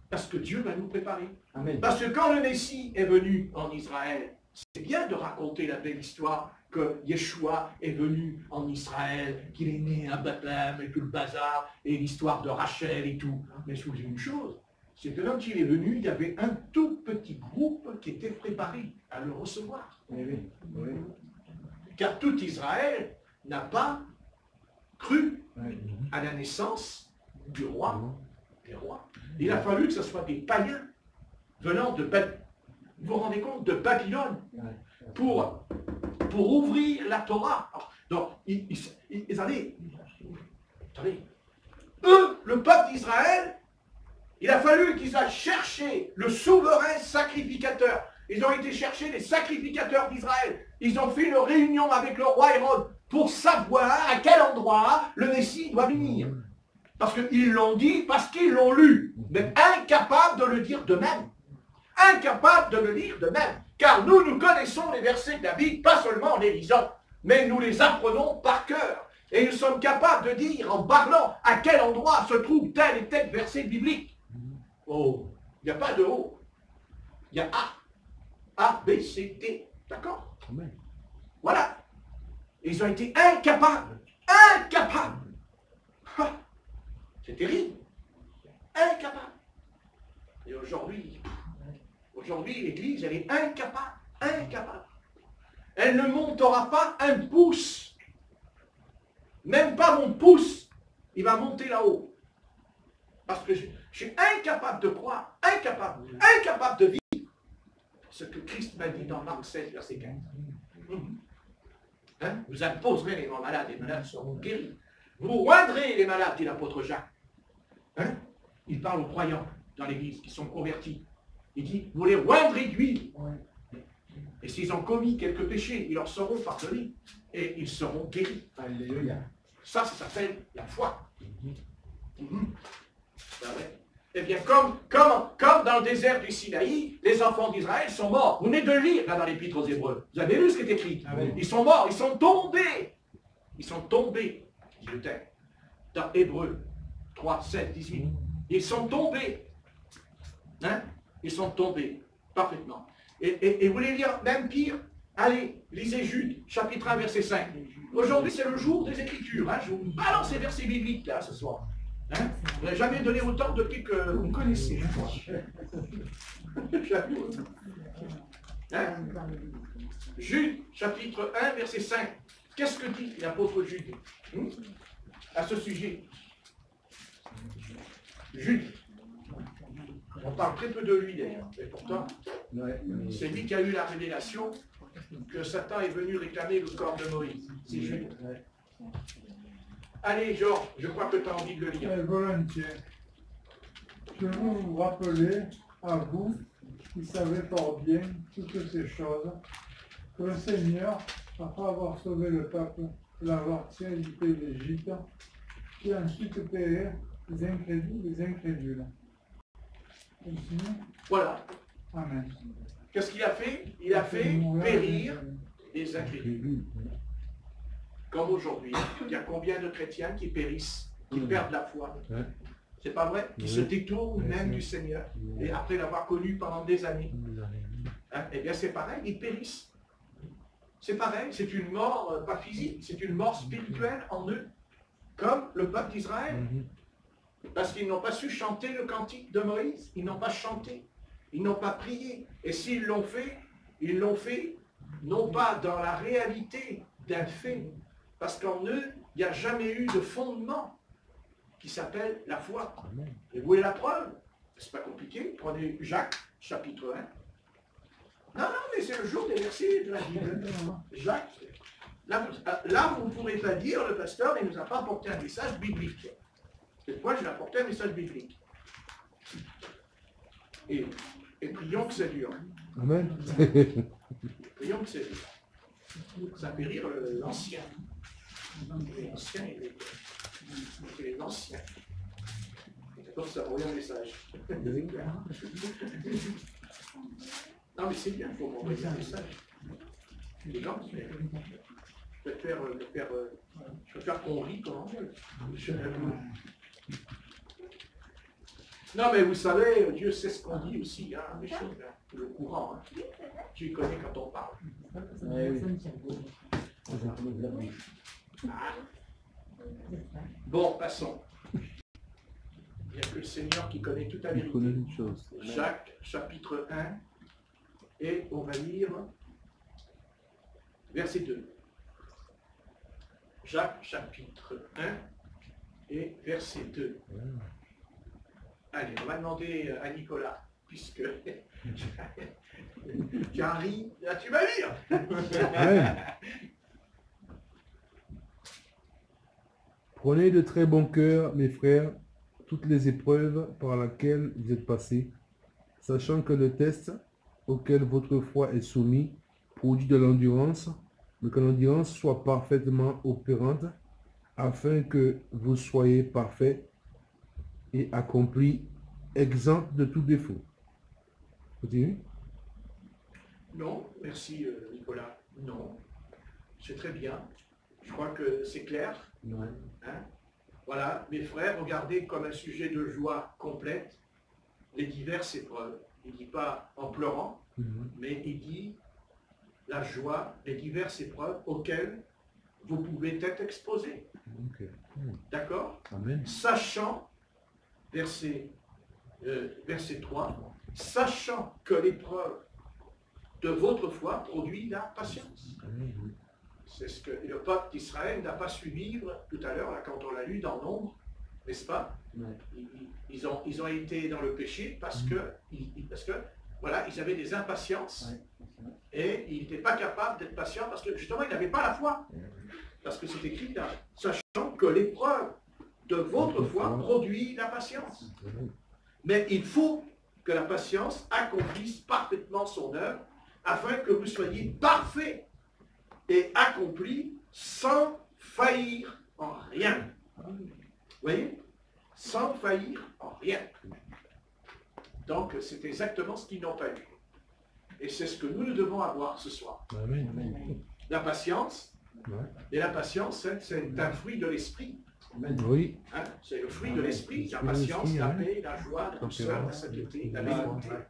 Parce que Dieu va nous préparer. Amen. Parce que quand le Messie est venu en Israël, c'est bien de raconter la belle histoire que Yeshua est venu en Israël, qu'il est né à Bethléem et tout le bazar, et l'histoire de Rachel et tout. Mais je vous dis une chose, c'est que quand il est venu, il y avait un tout petit groupe qui était préparé à le recevoir. Oui. Car tout Israël n'a pas cru Oui. à la naissance du roi des rois. Il a fallu que ce soit des païens venant de Babylone. Vous vous rendez compte, de Babylone, pour ouvrir la Torah. Donc, attendez, eux, le peuple d'Israël, il a fallu qu'ils aillent chercher le souverain sacrificateur. Ils ont été chercher les sacrificateurs d'Israël. Ils ont fait une réunion avec le roi Hérode pour savoir à quel endroit le Messie doit venir. Parce qu'ils l'ont dit, parce qu'ils l'ont lu, mais incapables de le dire d'eux-mêmes. Incapables de le lire d'eux-mêmes. Car nous connaissons les versets de la Bible, pas seulement en les lisant, mais nous les apprenons par cœur. Et nous sommes capables de dire, en parlant, à quel endroit se trouve tel et tel verset biblique. Oh, il n'y a pas de O. Il y a A. A, B, C, D. D'accord? Voilà. Ils ont été incapables. Incapables. C'est terrible. Incapable. Et aujourd'hui, l'Église, elle est incapable. Incapable. Elle ne montera pas un pouce. Même pas mon pouce. Il va monter là-haut. Parce que je suis incapable de croire, incapable de vivre ce que Christ m'a dit dans Marc 16, verset 15. Hein? Vous imposerez les malades, les malades seront guéris. Vous oindrez les malades, dit l'apôtre Jacques. Hein? Il parle aux croyants dans l'église qui sont convertis. Il dit, vous les oindrez d'huile. Et s'ils ont commis quelques péchés, ils leur seront pardonnés. Et ils seront guéris. Alléluia. Ça s'appelle la foi. Ben ouais. Eh bien, comme dans le désert du Sinaï, les enfants d'Israël sont morts. Vous venez de le lire là, dans l'Épître aux Hébreux. Vous avez lu ce qui est écrit. Amen. Ils sont morts, ils sont tombés. Ils sont tombés, dit le texte. Dans Hébreux 3, 7, 18. Ils sont tombés. Hein? Ils sont tombés. Parfaitement. Et vous voulez lire même pire? Allez, lisez Jude, chapitre 1, verset 5. Aujourd'hui, c'est le jour des Écritures. Hein? Je vous balance ces versets bibliques là ce soir. Hein? Vous n'avez jamais donné autant depuis que vous me connaissez. Jamais autant. Hein? Jude, chapitre 1, verset 5. Qu'est-ce que dit l'apôtre Jude à ce sujet? Jude. On parle très peu de lui d'ailleurs. Et pourtant, c'est lui qui a eu la révélation que Satan est venu réclamer le corps de Moïse. C'est Jude. Allez, Georges, je crois que tu as envie de le lire. Volontiers. Je veux vous rappeler, à vous, qui savez fort bien toutes ces choses, que le Seigneur, après avoir sauvé le peuple de l'avoir tiré du pays d'Égypte, qui a ensuite payé les incrédules. Continue. Voilà. Amen. Qu'est-ce qu'il a fait? Il a fait périr les incrédules. Comme aujourd'hui, il y a combien de chrétiens qui périssent, qui perdent la foi? C'est pas vrai? Qui se détournent même du Seigneur, et après l'avoir connu pendant des années. Hein? Eh bien, c'est pareil, ils périssent. C'est pareil, c'est une mort, pas physique, c'est une mort spirituelle en eux, comme le peuple d'Israël. Parce qu'ils n'ont pas su chanter le cantique de Moïse, ils n'ont pas chanté, ils n'ont pas prié. Et s'ils l'ont fait, ils l'ont fait non pas dans la réalité d'un fait, parce qu'en eux, il n'y a jamais eu de fondement qui s'appelle la foi. Et vous voulez la preuve? C'est pas compliqué, prenez Jacques, chapitre 1. Non, mais c'est le jour des versets de la Bible. Jacques, là vous ne pourrez pas dire, le pasteur, il ne nous a pas apporté un message biblique. Cette fois, je lui ai apporté un message biblique. Et prions que ça dure. Amen. Prions que ça dure. Ça fait rire l'ancien. L'ancien, il est l'ancien. Donc ça revient un message. Non, mais c'est bien, il faut m'envoyer un message. Les gens, je préfère qu'on rit qu'on en veut. Non, mais vous savez, Dieu sait ce qu'on dit aussi, hein, les choses, hein, le courant. Hein. Tu connais quand on parle. Bon, passons. Il n'y a que le Seigneur qui connaît toute la vérité. Jacques, chapitre 1, et on va lire verset 2. Jacques, chapitre 1, et verset 2. Allez, on va demander à Nicolas, puisque tu as ri, là tu vas lire. Prenez de très bon cœur, mes frères, toutes les épreuves par lesquelles vous êtes passés, sachant que le test auquel votre foi est soumis produit de l'endurance, mais que l'endurance soit parfaitement opérante, afin que vous soyez parfaits et accomplis, exempt de tout défaut. Continue. Non, merci Nicolas. Non, c'est très bien. Je crois que c'est clair. Hein? Voilà, mes frères, regardez comme un sujet de joie complète les diverses épreuves. Il ne dit pas en pleurant, mais il dit la joie, les diverses épreuves auxquelles vous pouvez être exposés. D'accord? Amen. Sachant, verset 3, sachant que l'épreuve de votre foi produit la patience. C'est ce que le peuple d'Israël n'a pas su vivre tout à l'heure, quand on l'a lu dans Nombre, n'est-ce pas? Ils ont été dans le péché parce que voilà, ils avaient des impatiences et ils n'étaient pas capables d'être patients parce que justement, ils n'avaient pas la foi. Parce que c'est écrit là, sachant que l'épreuve de votre foi produit la patience. Mais il faut que la patience accomplisse parfaitement son œuvre afin que vous soyez parfaits et accomplis sans faillir en rien. Vous voyez? Sans faillir en rien. Donc, c'est exactement ce qu'ils n'ont pas eu. Et c'est ce que nous devons avoir ce soir. Amen. La patience, Ouais. et la patience, c'est un fruit de l'esprit. Oui. Hein, c'est le fruit de l'esprit, la L'esprit de patience, l'esprit, la hein. paix, la joie, la douceur, la sainteté, la vérité. Hein,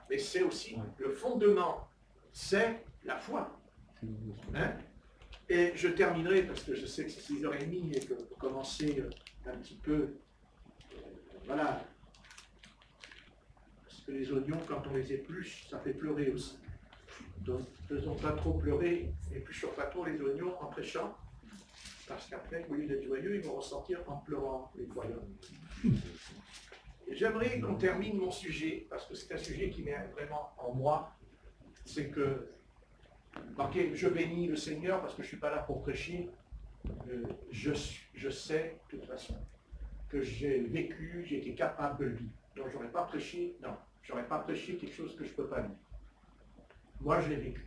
mais c'est aussi le fondement, c'est la foi. Hein. Et je terminerai, parce que je sais que c'est 6h30 et que vous commencez un petit peu, voilà, parce que les oignons, quand on les épluche, ça fait pleurer aussi. Donc, ne faisons pas trop pleurer, épluchons pas trop les oignons en prêchant, parce qu'après, au lieu d'être joyeux, ils vont ressentir en pleurant les croyants. J'aimerais qu'on termine mon sujet, parce que c'est un sujet qui met vraiment en moi, c'est que, marquez, je bénis le Seigneur parce que je ne suis pas là pour prêcher, je sais, de toute façon, que j'ai vécu, j'ai été capable de le vivre. Donc, je n'aurais pas prêché, non, je n'aurais pas prêché quelque chose que je ne peux pas vivre. Moi, je l'ai vécu.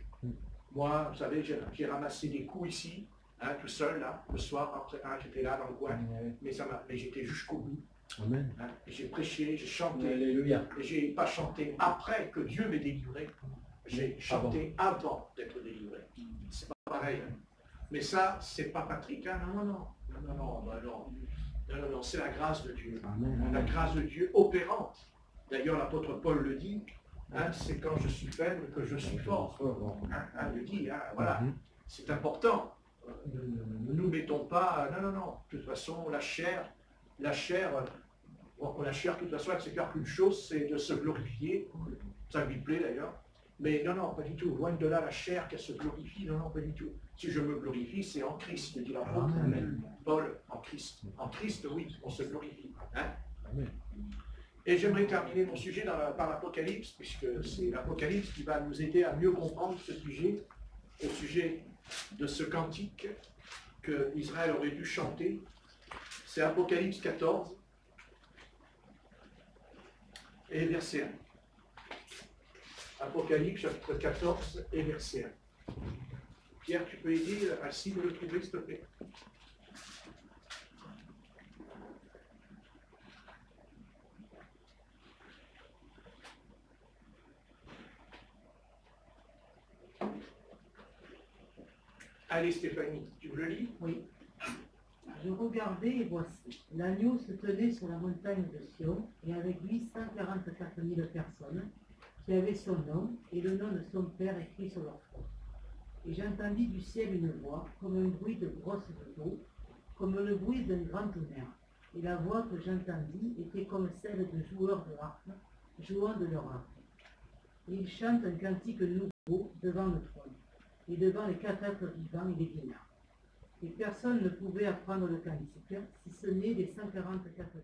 Moi, vous savez, j'ai ramassé des coups ici, hein, tout seul, là, le soir, j'étais là dans le coin, mais j'étais jusqu'au bout. Amen. Hein, et j'ai prêché, j'ai chanté. Alléluia. Et j'ai pas chanté après que Dieu m'ait délivré. J'ai chanté avant d'être délivré. C'est pas pareil. Hein. Mais ça, c'est pas Patrick. Hein. Non, c'est la grâce de Dieu. Amen. La grâce de Dieu opérante. D'ailleurs, l'apôtre Paul le dit. Hein, c'est quand je suis faible que je suis fort. Hein, il le dit. Hein, voilà. C'est important. Ne nous mettons pas. Non. De toute façon, la chair, de toute façon, elle ne sait faire qu'une chose, c'est de se glorifier. Ça lui plaît d'ailleurs. Mais non, pas du tout. Loin de là, la chair qu'elle se glorifie. Non, pas du tout. Si je me glorifie, c'est en Christ, dit l'apôtre Paul, en Christ. En Christ, oui, on se glorifie. Hein? Amen. Et j'aimerais terminer mon sujet par l'Apocalypse, puisque c'est l'Apocalypse qui va nous aider à mieux comprendre ce sujet, au sujet de ce cantique que Israël aurait dû chanter. C'est Apocalypse 14 et verset 1. Apocalypse chapitre 14 et verset 1. Pierre, tu peux aider Alcy de le trouver, s'il te plaît. Allez Stéphanie, tu me le lis? Oui. Je regardais et voici, l'agneau se tenait sur la montagne de Sion, et avec lui 144 000 personnes qui avaient son nom et le nom de son Père écrit sur leur front. Et j'entendis du ciel une voix, comme un bruit de grosses eaux, comme le bruit d'un grand tonnerre. Et la voix que j'entendis était comme celle de joueurs de harpe, jouant de leur harpe. Et ils chantent un cantique nouveau devant le trône, et devant les 4 êtres vivants et les vieillards. Et personne ne pouvait apprendre le cantique, si ce n'est les 144 000